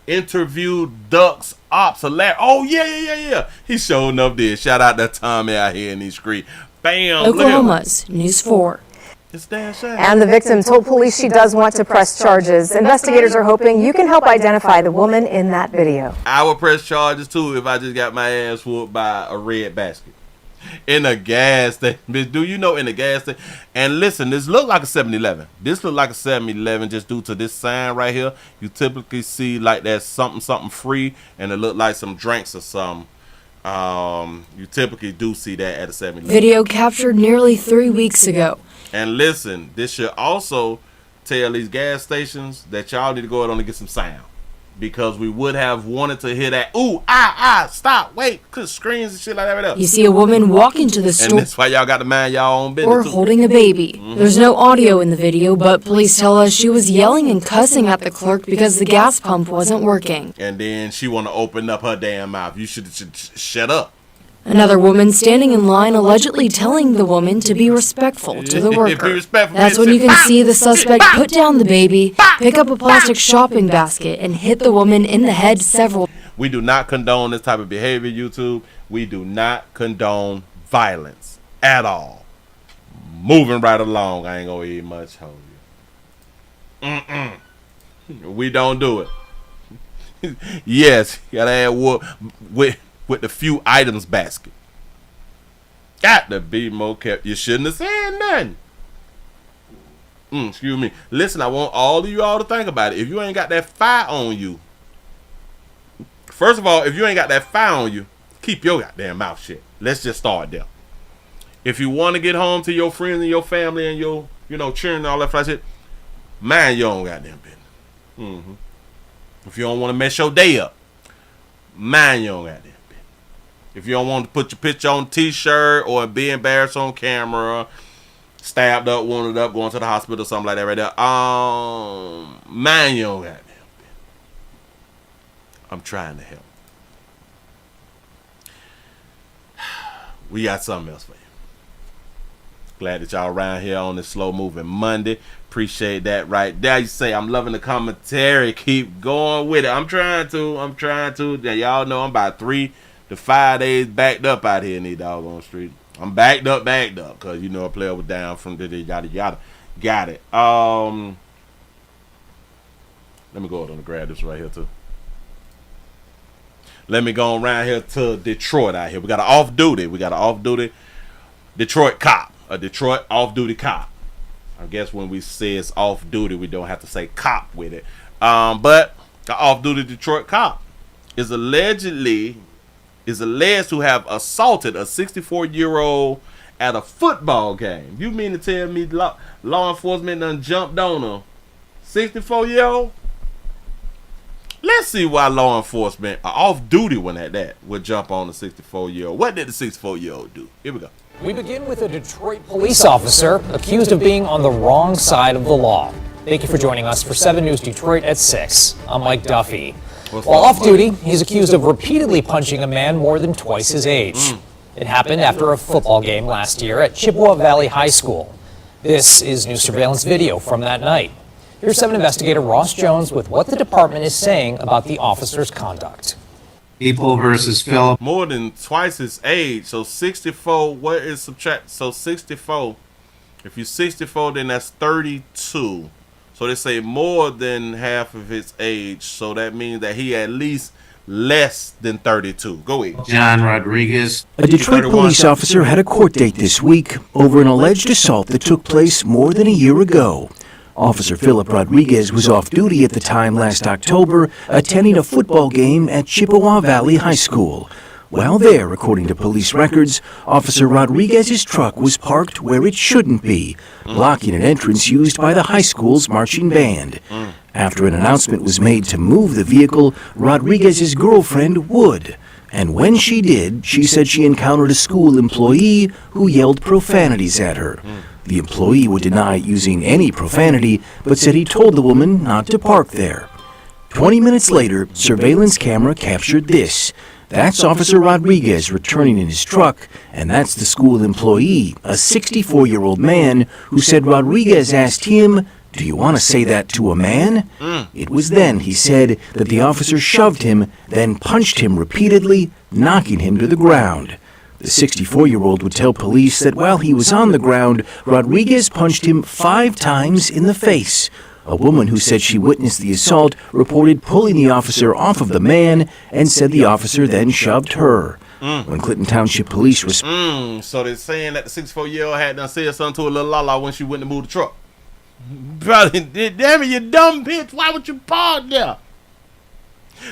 interviewed Ducks Ops. Hilarious. Oh yeah. He showing up there. Shout out to Tommy out here in these streets. Bam. Oklahoma's News 4. It's damn shame. And the victim told police she does want to press charges. Investigators are hoping you can help identify the woman in that video. I would press charges too if I just got my ass whooped by a red basket. In a gas station. Do you know in a gas station? And listen, this look like a 7-Eleven. This look like a 7-Eleven just due to this sign right here. You typically see like that something free, and it look like some drinks or something. You typically do see that at a 7-Eleven. Video captured nearly 3 weeks ago. And listen, this should also tell these gas stations that y'all need to go out and get some sound. Because we would have wanted to hear that, ooh, stop, wait, cause screens and shit like that right there. You see a woman walk into the store. And that's why y'all got to mind y'all own business. Or holding a baby. There's no audio in the video, but police tell us she was yelling and cussing at the clerk because the gas pump wasn't working. And then she want to open up her damn mouth. You should shut up. Another woman standing in line allegedly telling the woman to be respectful to the worker. That's when you can see the suspect put down the baby, pick up a plastic shopping basket, and hit the woman in the head several times. We do not condone this type of behavior, YouTube. We do not condone violence at all. Moving right along. I ain't gonna eat much, hold you. We don't do it. Yes, you gotta add with the few items basket. Got to be more kept. You shouldn't have said nothing. Excuse me. Listen, I want all of you all to think about it. If you ain't got that fire on you, first of all, if you ain't got that fire on you, keep your goddamn mouth shut. Let's just start there. If you want to get home to your friends and your family and your, children and all that fly shit, mind your own goddamn business. If you don't want to mess your day up, mind your own goddamn. If you don't want to put your picture on t-shirt or be embarrassed on camera, stabbed up, wounded up, going to the hospital, something like that right there, mind your own goddamn business. I'm trying to help. We got something else for you. Glad that y'all around here on this slow moving Monday. Appreciate that right there. You say I'm loving the commentary. Keep going with it. I'm trying to. Yeah, y'all know I'm about 3 to 5 days backed up out here in these doggone streets. I'm backed up, because a player was down from the yada yada. Got it. Let me go ahead and grab this right here too. Let me go around here to Detroit out here. We got an off-duty Detroit cop. A Detroit off-duty cop. I guess when we say it's off-duty, we don't have to say cop with it. But the off-duty Detroit cop is alleged to have assaulted a 64-year-old at a football game. You mean to tell me law enforcement done jumped on a 64-year-old? Let's see why law enforcement, an off-duty one at that, would jump on a 64-year-old. What did the 64-year-old do? Here we go. We begin with a Detroit police officer accused of being on the wrong side of the law. Thank you for joining us for 7 News Detroit at 6. I'm Mike Duffy. While off duty, he's accused of repeatedly punching a man more than twice his age. It happened after a football game last year at Chippewa Valley High School. This is new surveillance video from that night. Here's 7 investigator Ross Jones with what the department is saying about the officer's conduct. People versus Philip. More than twice his age. So 64, what is subtract? So 64. If you're 64, then that's 32. So they say more than half of his age. So that means that he at least less than 32. Go ahead. John Rodriguez. A Detroit police officer had a court date this week over an alleged assault that took place more than a year ago. Officer Philip Rodriguez was off duty at the time last October, attending a football game at Chippewa Valley High School. While there, according to police records, Officer Rodriguez's truck was parked where it shouldn't be, blocking an entrance used by the high school's marching band. After an announcement was made to move the vehicle, Rodriguez's girlfriend would. And when she did, she said she encountered a school employee who yelled profanities at her. The employee would deny using any profanity, but said he told the woman not to park there. 20 minutes later, surveillance camera captured this. That's Officer Rodriguez returning in his truck, and that's the school employee, a 64-year-old man, who said Rodriguez asked him, "Do you want to say that to a man?" It was then, he said, that the officer shoved him, then punched him repeatedly, knocking him to the ground. The 64-year-old would tell police that while he was on the ground, Rodriguez punched him 5 times in the face. A woman who said she witnessed the assault reported pulling the officer off of the man and said the officer then shoved her. When Clinton Township Police So they're saying that the 64-year-old had done said something to a little Lala when she went to move the truck. Brother, damn it, you dumb bitch. Why would you park there?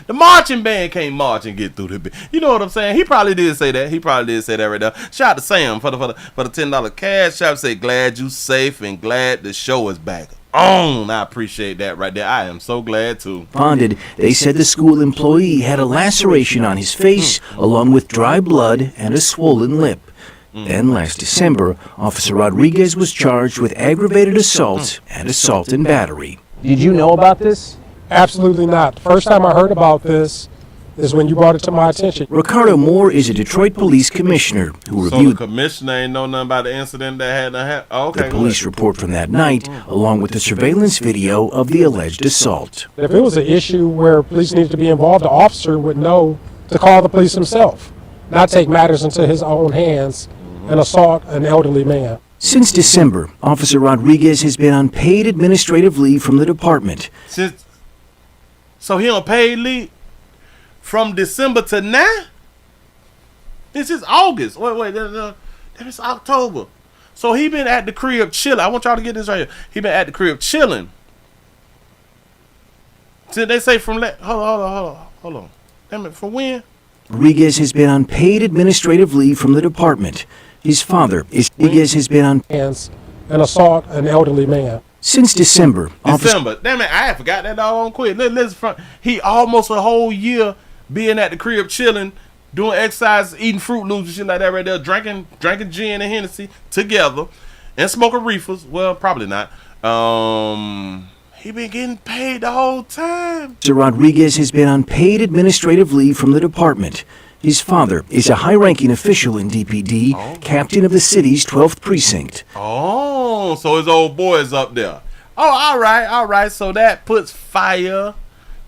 The marching band can't march and get through the bit. You know what I'm saying? He probably did say that. He probably did say that right there. Shout out to Sam for the $10 cash. Shout out to say, glad you safe and glad the show is back on. I appreciate that right there. I am so glad too. Responded, they said the school employee had a laceration on his face, along with dry blood and a swollen lip. Then last December, Officer Rodriguez was charged with aggravated assault and assault and battery. Did you know about this? Absolutely not. The first time I heard about this is when you brought it to my attention. Ricardo Moore is a Detroit police commissioner who So reviewed the commissioner ain't know nothing about the incident that had to happen. Oh, okay, the police report from that night, along with the surveillance video of the alleged assault. If it was an issue where police needed to be involved, the officer would know to call the police himself, not take matters into his own hands and assault an elderly man. Since December, Officer Rodriguez has been on paid administrative leave from the department. So he on paid leave from December to now? This is August. Wait, that is October. So he been at the crib chilling. I want y'all to get this right here. He been at the crib chilling. So they say from hold on. Damn it, from when? Rodriguez has been on paid administrative leave from the department. His father has been on hands and assault an elderly man. Since December. Damn it, I forgot that doggone quick. He almost a whole year being at the crib chilling, doing exercise, eating Fruit Loops and shit like that right there, drinking gin and Hennessy together, and smoking reefers. Well, probably not. He been getting paid the whole time. Sir Rodriguez has been on paid administrative leave from the department. His father is a high-ranking official in DPD, captain of the city's 12th precinct. Oh, so his old boy is up there. Oh, all right. So that puts fuel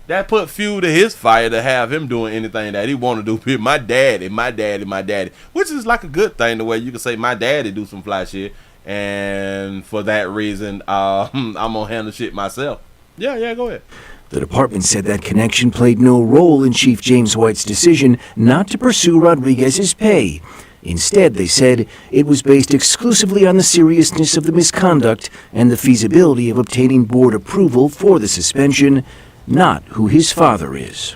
to his fire to have him doing anything that he want to do with my daddy, which is like a good thing, the way you can say my daddy do some fly shit, and for that reason, I'm gonna handle shit myself. Yeah, go ahead. The department said that connection played no role in Chief James White's decision not to pursue Rodriguez's pay. Instead, they said it was based exclusively on the seriousness of the misconduct and the feasibility of obtaining board approval for the suspension, not who his father is.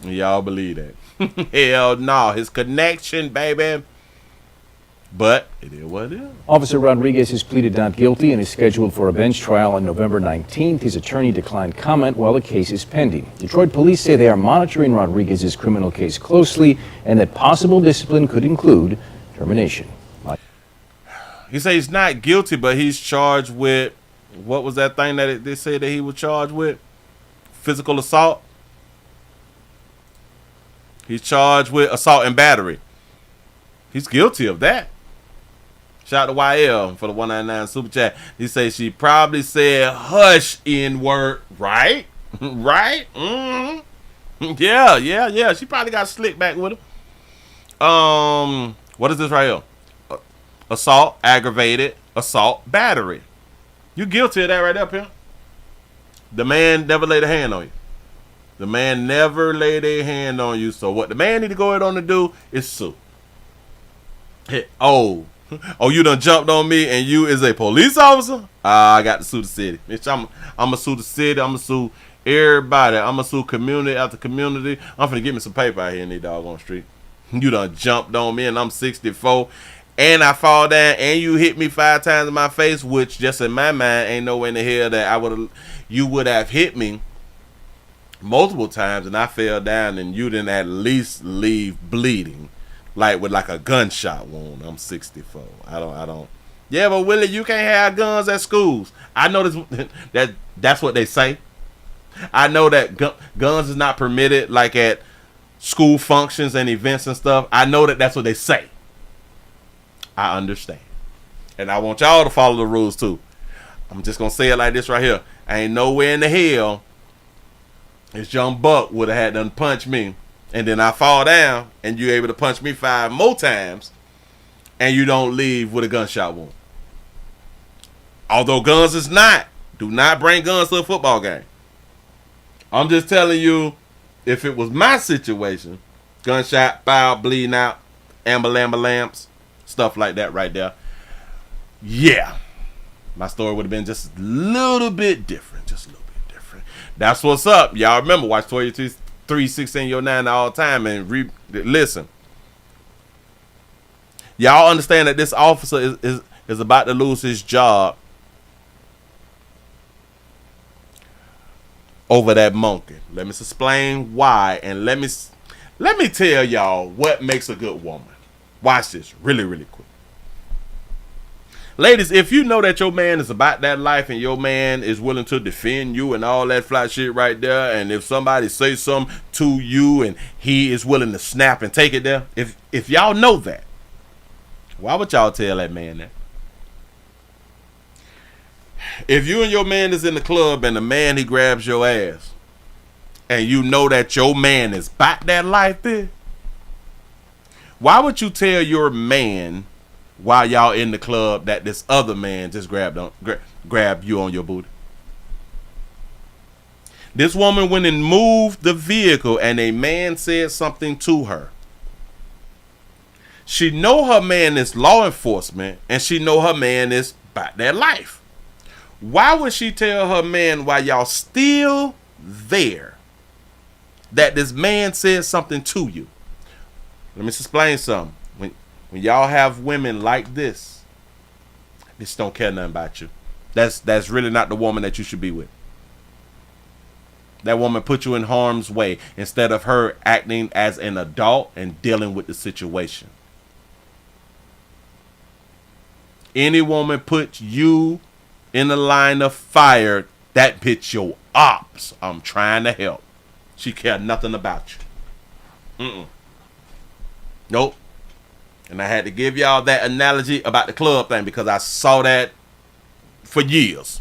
Y'all believe that? Hell no, his connection, baby. But it is what it is. Officer Rodriguez has pleaded not guilty and is scheduled for a bench trial on November 19th. His attorney declined comment while the case is pending. Detroit police say they are monitoring Rodriguez's criminal case closely and that possible discipline could include termination. He says he's not guilty, but he's charged with, what was that thing that they said that he was charged with? Physical assault. He's charged with assault and battery. He's guilty of that. Shout out to YL for the 199 super chat. He says she probably said hush N-word, right? Right? Mm-hmm. Yeah. She probably got slick back with him. What is this right here? Assault, aggravated, assault, battery. You guilty of that right there, pimp. The man never laid a hand on you. The man never laid a hand on you. So what the man need to go ahead on to do is sue. Oh, you done jumped on me and you is a police officer? I got to sue the city. Bitch, I'm going to sue the city. I'm going to sue everybody. I'm going to sue community after community. I'm finna get me some paper out here in the doggone street. You done jumped on me and I'm 64 and I fall down and you hit me 5 times in my face, which just in my mind ain't no way in the hell that you would have hit me multiple times, and I fell down, and you didn't at least leave bleeding, like with like a gunshot wound. I'm 64. I don't. Yeah, but Willie, you can't have guns at schools. I know this. That's what they say. I know that guns is not permitted, like at school functions and events and stuff. I know that that's what they say. I understand, and I want y'all to follow the rules too. I'm just gonna say it like this right here. Ain't nowhere in the hell this young buck would have had done punch me, and then I fall down, and you able to punch me 5 more times, and you don't leave with a gunshot wound. Although guns is not, do not bring guns to a football game. I'm just telling you, if it was my situation, gunshot, foul, bleeding out, ambulance, stuff like that right there, yeah, my story would have been just a little bit different. Just a little bit different. That's what's up. Y'all remember, watch 316 your 9 all the time and listen. Y'all understand that this officer is about to lose his job over that monkey. Let me explain why, and let me tell y'all what makes a good woman. Watch this really, really quick. Ladies, if you know that your man is about that life and your man is willing to defend you and all that flat shit right there, and if somebody says something to you and he is willing to snap and take it there, if y'all know that, why would y'all tell that man that? If you and your man is in the club and the man, he grabs your ass, and you know that your man is about that life there, why would you tell your man while y'all in the club that this other man just grabbed you on your booty? This woman went and moved the vehicle, and a man said something to her. She know her man is law enforcement, and she know her man is about that life. Why would she tell her man while y'all still there that this man said something to you? Let me explain something. When y'all have women like this don't care nothing about you. That's really not the woman that you should be with. That woman put you in harm's way instead of her acting as an adult and dealing with the situation. Any woman put you in the line of fire, that bitch your ops. I'm trying to help. She care nothing about you. Nope. And I had to give y'all that analogy about the club thing because I saw that for years.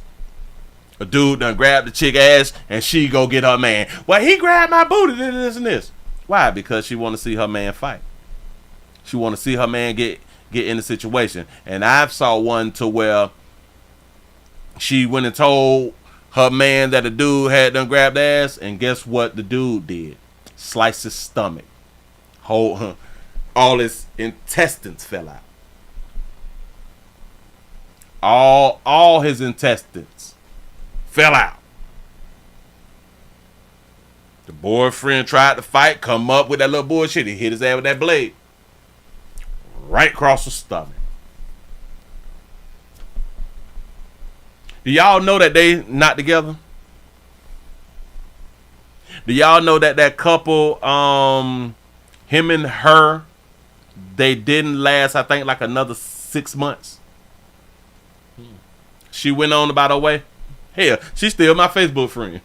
A dude done grabbed the chick ass and she go get her man. Well, he grabbed my booty, this and this. Why? Because she want to see her man fight. She want to see her man get in the situation. And I've saw one to where she went and told her man that the dude had done grabbed ass, and guess what the dude did? Slice his stomach. All his intestines fell out. All his intestines fell out. The boyfriend tried to fight, come up with that little bullshit. He hit his ass with that blade. Right across the stomach. Do y'all know that they not together? Do y'all know that that couple, him and her, they didn't last, I think, like another 6 months? She went on about her way. Hell, she's still my Facebook friend.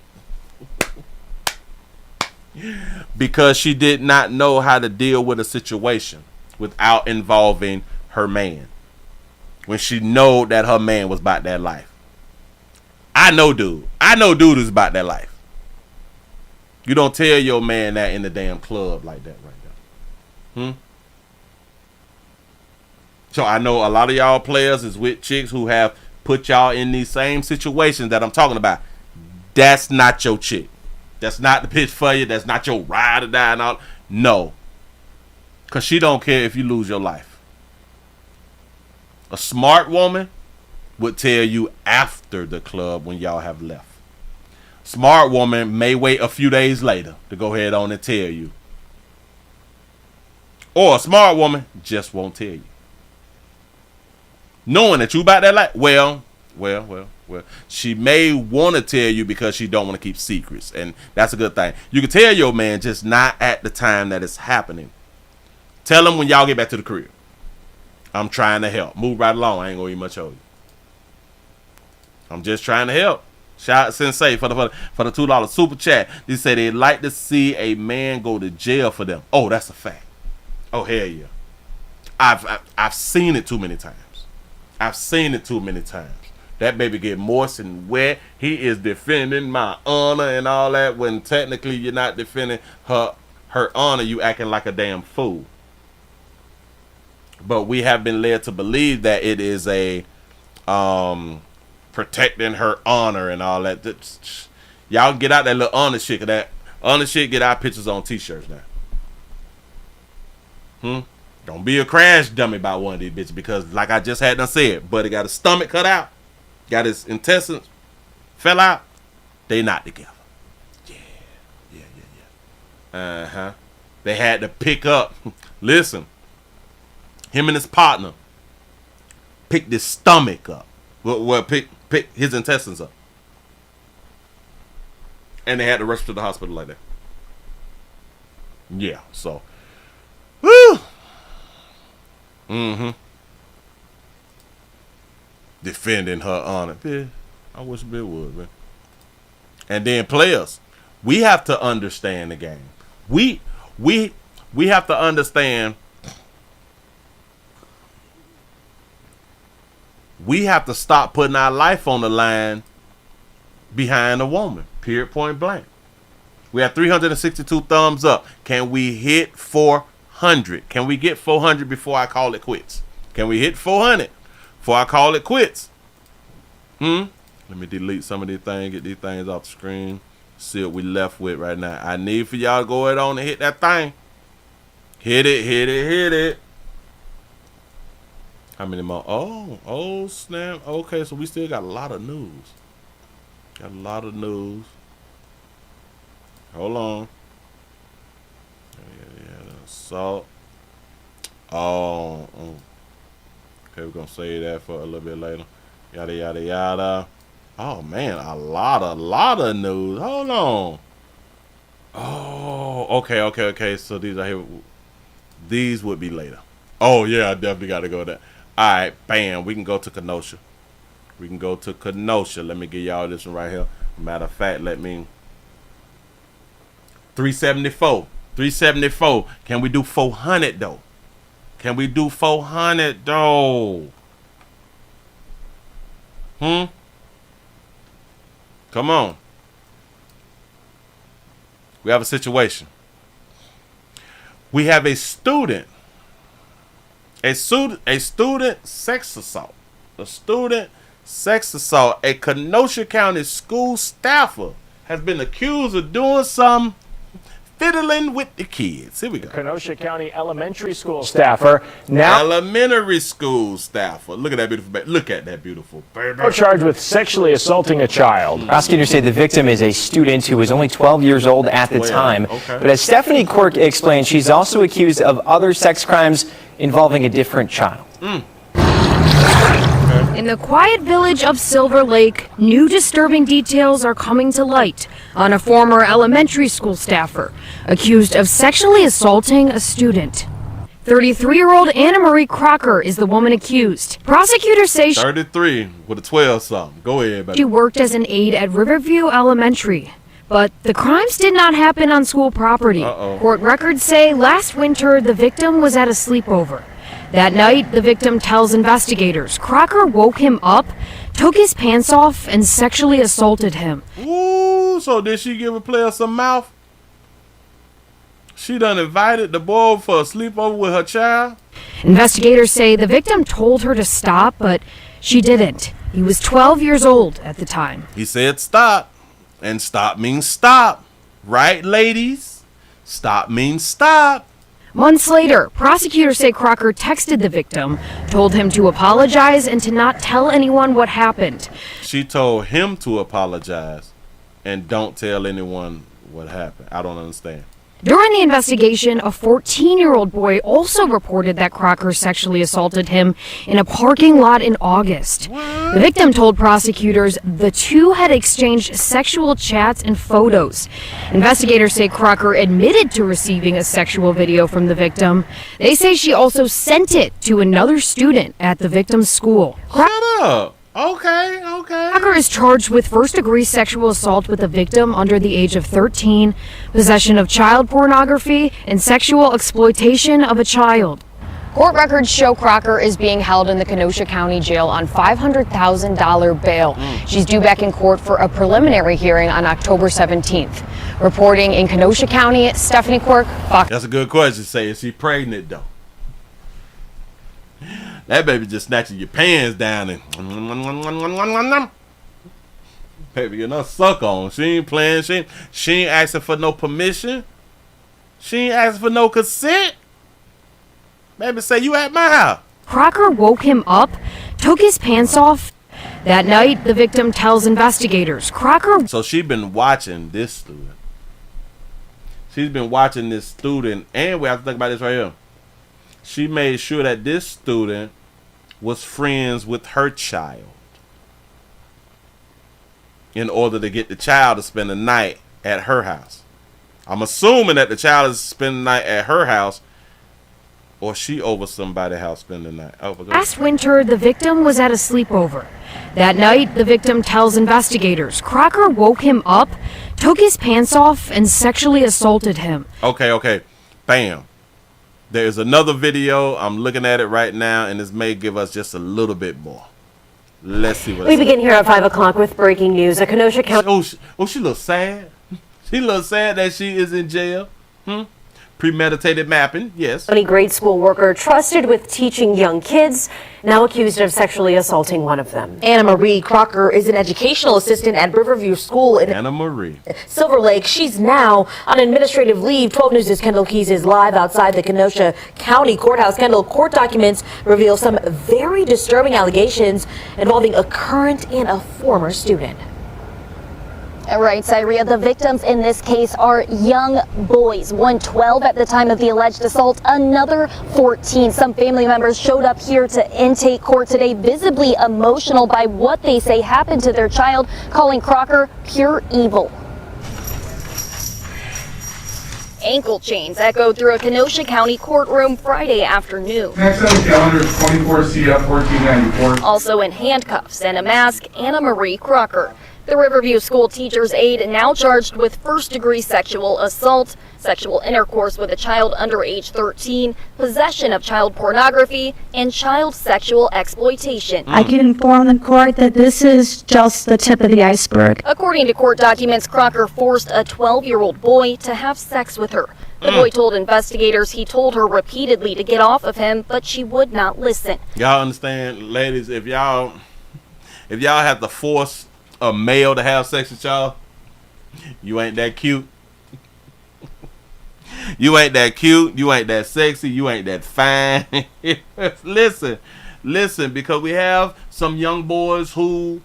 Because she did not know how to deal with a situation without involving her man. When she know that her man was about that life. I know dude is about that life. You don't tell your man that in the damn club like that right there. So I know a lot of y'all players is with chicks who have put y'all in these same situations that I'm talking about. That's not your chick. That's not the pitch for you. That's not your ride or die and all. No. Because she don't care if you lose your life. A smart woman would tell you after the club when y'all have left. Smart woman may wait a few days later to go ahead on and tell you. Or a smart woman just won't tell you. Knowing that you about that life. Well, Well, she may want to tell you because she don't want to keep secrets, and that's a good thing. You can tell your man, just not at the time that it's happening. Tell him when y'all get back to the crib. I'm trying to help. Move right along. I ain't gonna eat much of you. I'm just trying to help. Shout out Sensei for the $2 super chat. They say they'd like to see a man go to jail for them. Oh, that's a fact. Oh, hell yeah. I've seen it too many times. I've seen it too many times. That baby get moist and wet. He is defending my honor and all that, when technically you're not defending her honor. You acting like a damn fool. But we have been led to believe that it is a protecting her honor and all that. Y'all get out that little honor shit. 'Cause that honor shit get our pictures on t-shirts now. Don't be a crash dummy about one of these bitches, because like I just had done said, buddy got his stomach cut out, got his intestines fell out. They not together. Yeah. They had to pick up. Listen, him and his partner picked his stomach up. Well, pick his intestines up, and they had to rush to the hospital like that. Yeah. So, woo. Defending her honor. Yeah, I wish Bill would, man. And then players, we have to understand the game. We have to understand. We have to stop putting our life on the line behind a woman. Period, point blank. We have 362 thumbs up. Can we hit 400? Can we get 400 before I call it quits? Can we hit 400 before I call it quits? Let me delete some of these things, get these things off the screen. See what we left with right now. I need for y'all to go ahead on and hit that thing. Hit it. How many more? Oh, snap. Okay, so we still got a lot of news. Hold on. Yeah, assault. Okay, we're going to save that for a little bit later. Yada. Oh, man, a lot of news. Hold on. Oh, okay. So these are here. These would be later. Oh, yeah, I definitely got to go there. All right, bam. We can go to Kenosha. Let me give y'all this one right here. Matter of fact, 374. Can we do 400 though? Come on. We have a situation. We have a student sex assault. A Kenosha County school staffer has been accused of doing some fiddling with the kids. Here we go. Kenosha County elementary school staffer now Look at that beautiful baby. Charged with sexually assaulting a child. Prosecutors say the victim is a student who was only 12 years old at the time. Okay. But as Stephanie Quirk explained, she's also accused of other sex crimes involving a different child. In the quiet village of Silver Lake, new disturbing details are coming to light on a former elementary school staffer accused of sexually assaulting a student. 33-year-old Anna Marie Crocker is the woman accused. Prosecutors say 33 with a 12 something. Go ahead, baby. She worked as an aide at Riverview Elementary. But the crimes did not happen on school property. Court records say last winter the victim was at a sleepover. That night, the victim tells investigators Crocker woke him up, took his pants off, and sexually assaulted him. Ooh, so did she give a player some mouth? She done invited the boy for a sleepover with her child? Investigators say the victim told her to stop, but she didn't. He was 12 years old at the time. He said stop, and stop means stop. Right, ladies? Stop means stop. Months later, prosecutors say Crocker texted the victim, told him to apologize and to not tell anyone what happened. She told him to apologize and don't tell anyone what happened. I don't understand. During the investigation, a 14-year-old boy also reported that Crocker sexually assaulted him in a parking lot in August. The victim told prosecutors the two had exchanged sexual chats and photos. Investigators say Crocker admitted to receiving a sexual video from the victim. They say she also sent it to another student at the victim's school. Shut up. Okay. Crocker is charged with first-degree sexual assault with a victim under the age of 13, possession of child pornography, and sexual exploitation of a child. Court records show Crocker is being held in the Kenosha County Jail on $500,000 bail. She's due back in court for a preliminary hearing on October 17th. Reporting in Kenosha County, Stephanie Quirk, Fox. That's a good question. Say, is she pregnant though? That baby just snatching your pants down and baby getting her suck on. She ain't playing. She ain't asking for no permission. She ain't asking for no consent. Baby say, you at my house. Crocker woke him up, took his pants off. That night, the victim tells investigators, Crocker. So she been watching this student. She's been watching this student, and we have to think about this right here. She made sure that this student was friends with her child in order to get the child to spend the night at her house. I'm assuming that the child is spending the night at her house, or she over somebody's house spending the night. Last winter, the victim was at a sleepover. That night, the victim tells investigators, Crocker woke him up, took his pants off, and sexually assaulted him. Okay. Bam. There's another video. I'm looking at it right now, and this may give us just a little bit more. Let's see what we begin here at 5 o'clock with breaking news. A Kenosha County. She looks sad. She looks sad that she is in jail. Premeditated mapping, yes. A grade school worker trusted with teaching young kids, now accused of sexually assaulting one of them. Anna Marie Crocker is an educational assistant at Riverview School in Anna Marie. Silver Lake. She's now on administrative leave. 12 News' Kendall Keys is live outside the Kenosha County Courthouse. Kendall, court documents reveal some very disturbing allegations involving a current and a former student. Right, Syria. The victims in this case are young boys, one 12 at the time of the alleged assault, another 14. Some family members showed up here to intake court today, visibly emotional by what they say happened to their child, calling Crocker pure evil. Ankle chains echoed through a Kenosha County courtroom Friday afternoon. Next on the calendar is 24 CF 1494. Also in handcuffs and a mask, Anna Marie Crocker. The Riverview school teacher's aide now charged with first-degree sexual assault, sexual intercourse with a child under age 13, possession of child pornography, and child sexual exploitation. I can inform the court that this is just the tip of the iceberg. According to court documents, Crocker forced a 12-year-old boy to have sex with her. The boy told investigators he told her repeatedly to get off of him, but she would not listen. Y'all understand, ladies, if y'all have to force a male to have sex with y'all, you ain't that cute. You ain't that cute. You ain't that sexy. You ain't that fine. Listen, because we have some young boys who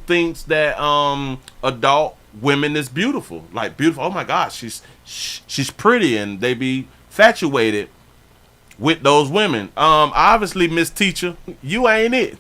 thinks that adult women is beautiful. Like beautiful. Oh my gosh, she's pretty, and they be infatuated with those women. Obviously, Miss Teacher, you ain't it.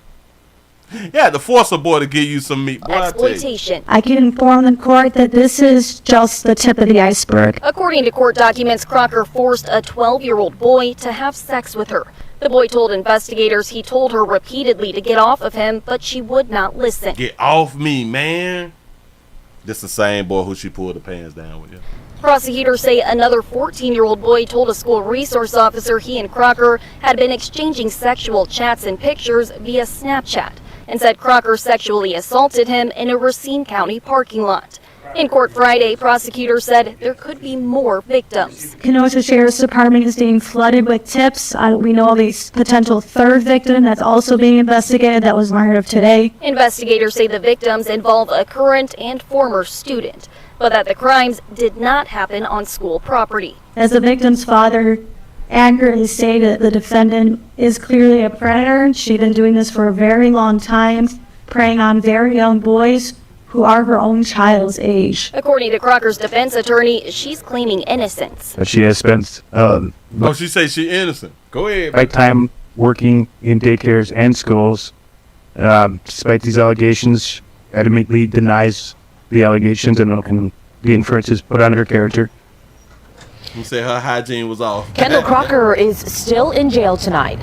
Yeah, to force a boy to give you some meat. Boy, Exploitation. I can inform the court that this is just the tip of the iceberg. According to court documents, Crocker forced a 12-year-old boy to have sex with her. The boy told investigators he told her repeatedly to get off of him, but she would not listen. Get off me, man. This the same boy who she pulled the pants down with. Yeah. Prosecutors say another 14-year-old boy told a school resource officer he and Crocker had been exchanging sexual chats and pictures via Snapchat, and said Crocker sexually assaulted him in a Racine County parking lot. In court Friday, prosecutors said there could be more victims. Kenosha Sheriff's Department is being flooded with tips. We know the potential third victim that's also being investigated that was learned of today. Investigators say the victims involve a current and former student, but that the crimes did not happen on school property. As the victim's father accurately stated, the defendant is clearly a predator. She's been doing this for a very long time, preying on very young boys who are her own child's age. According to Crocker's defense attorney, she's claiming innocence. But she has spent she say she innocent. Go ahead. right time working in daycares and schools. Despite these allegations, she adamantly denies the allegations and the inferences put on her character. You say her hygiene was off. Kendall Crocker is still in jail tonight.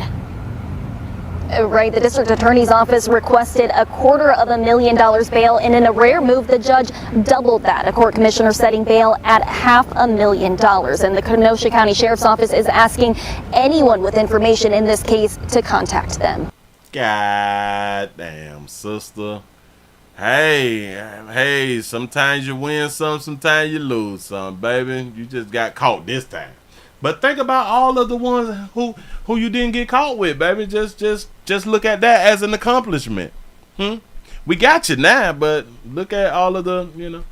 Right, the district attorney's office requested $250,000 bail. In a rare move, the judge doubled that. A court commissioner setting bail at $500,000. And the Kenosha County Sheriff's Office is asking anyone with information in this case to contact them. God damn, sister. Hey, sometimes you win some, sometimes you lose some, baby. You just got caught this time. But think about all of the ones who you didn't get caught with, baby. Just look at that as an accomplishment. We got you now, but look at all of the,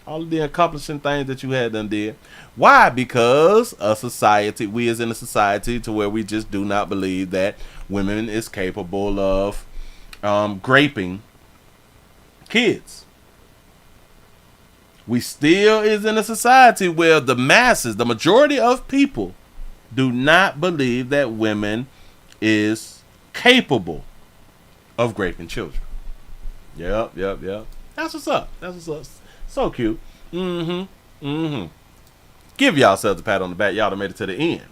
all of the accomplishing things that you had done did. Why? Because we as in a society to where we just do not believe that women is capable of raping kids. We still is in a society where the masses, the majority of people, do not believe that women is capable of raping children. Yep. That's what's up. So cute. Give yourselves a pat on the back. Y'all done made it to the end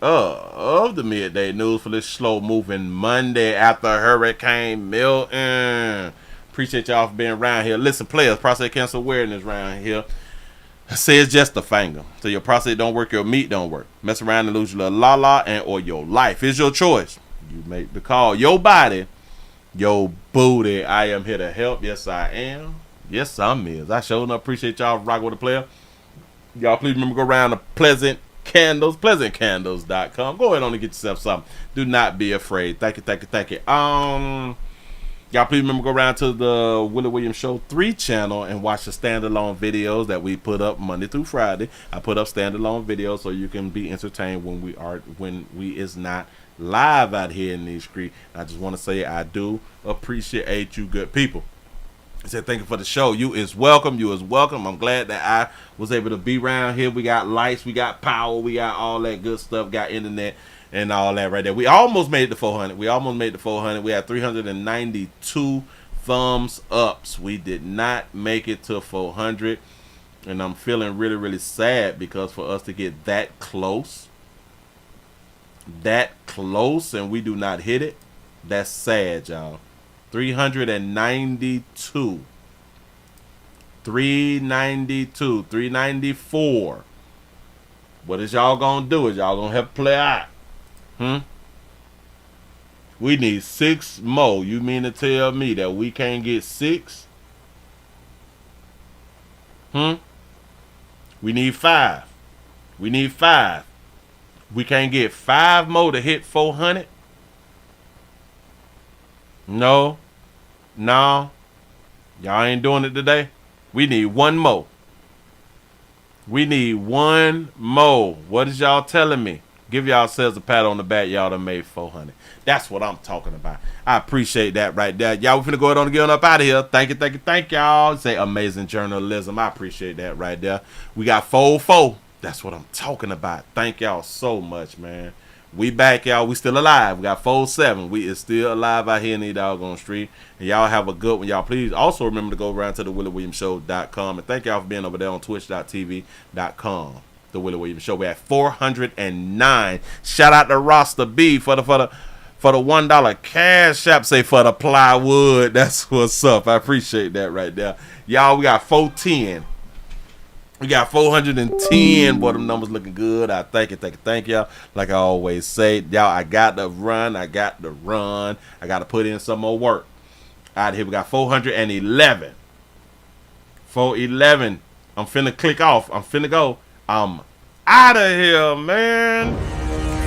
of the midday news for this slow moving Monday after Hurricane Milton. Appreciate y'all for being around here. Listen, players, prostate cancer awareness around here. Say it's just a finger. So your prostate don't work, your meat don't work. Mess around and lose your little la-la or your life. It's your choice. You make the call. Your body, your booty. I am here to help. Yes, I am. Yes, I'm is. I sure enough appreciate y'all rocking with the player. Y'all please remember to go around to Pleasant Candles, pleasantcandles.com. Go ahead on and get yourself something. Do not be afraid. Thank you. Y'all please remember to go around to the Willie Williams Show 3 channel and watch the standalone videos that we put up Monday through Friday. I put up standalone videos so you can be entertained when we is not live out here in these streets. I just want to say I do appreciate you good people. I said thank you for the show. You is welcome. I'm glad that I was able to be around here. We got lights, we got power, we got all that good stuff, got internet and all that right there. We almost made it to 400. We had 392 thumbs ups. We did not make it to 400. And I'm feeling really, really sad because for us to get that close and we do not hit it, that's sad, y'all. 392. 394. What is y'all gonna do? Is y'all gonna help play out? We need 6 more. You mean to tell me that we can't get 6? We need 5. We can't get 5 more to hit 400? No. Y'all ain't doing it today. We need 1 more. What is y'all telling me? Give yourselves a pat on the back. Y'all done made 400. That's what I'm talking about. I appreciate that right there. Y'all, we finna go ahead on and get up out of here. Thank you, y'all. Say amazing journalism. I appreciate that right there. We got 4. That's what I'm talking about. Thank y'all so much, man. We back, y'all. We still alive. We got 4-7. We is still alive out here in the doggone street. And y'all have a good one. Y'all please also remember to go around to the WillieWilliamsShow.com. And thank y'all for being over there on Twitch.tv.com. The Willie Williams Show. We're at 409. Shout out to Roster B for the $1 cash app. Say for the plywood. That's what's up. I appreciate that right there. Y'all, we got 410. We got 410. Boy, them numbers looking good. I thank y'all. Like I always say, y'all, I got to run. I got to put in some more work. Out here, we got 411. 411. I'm finna click off. I'm finna go. I'm out of here, man.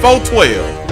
412.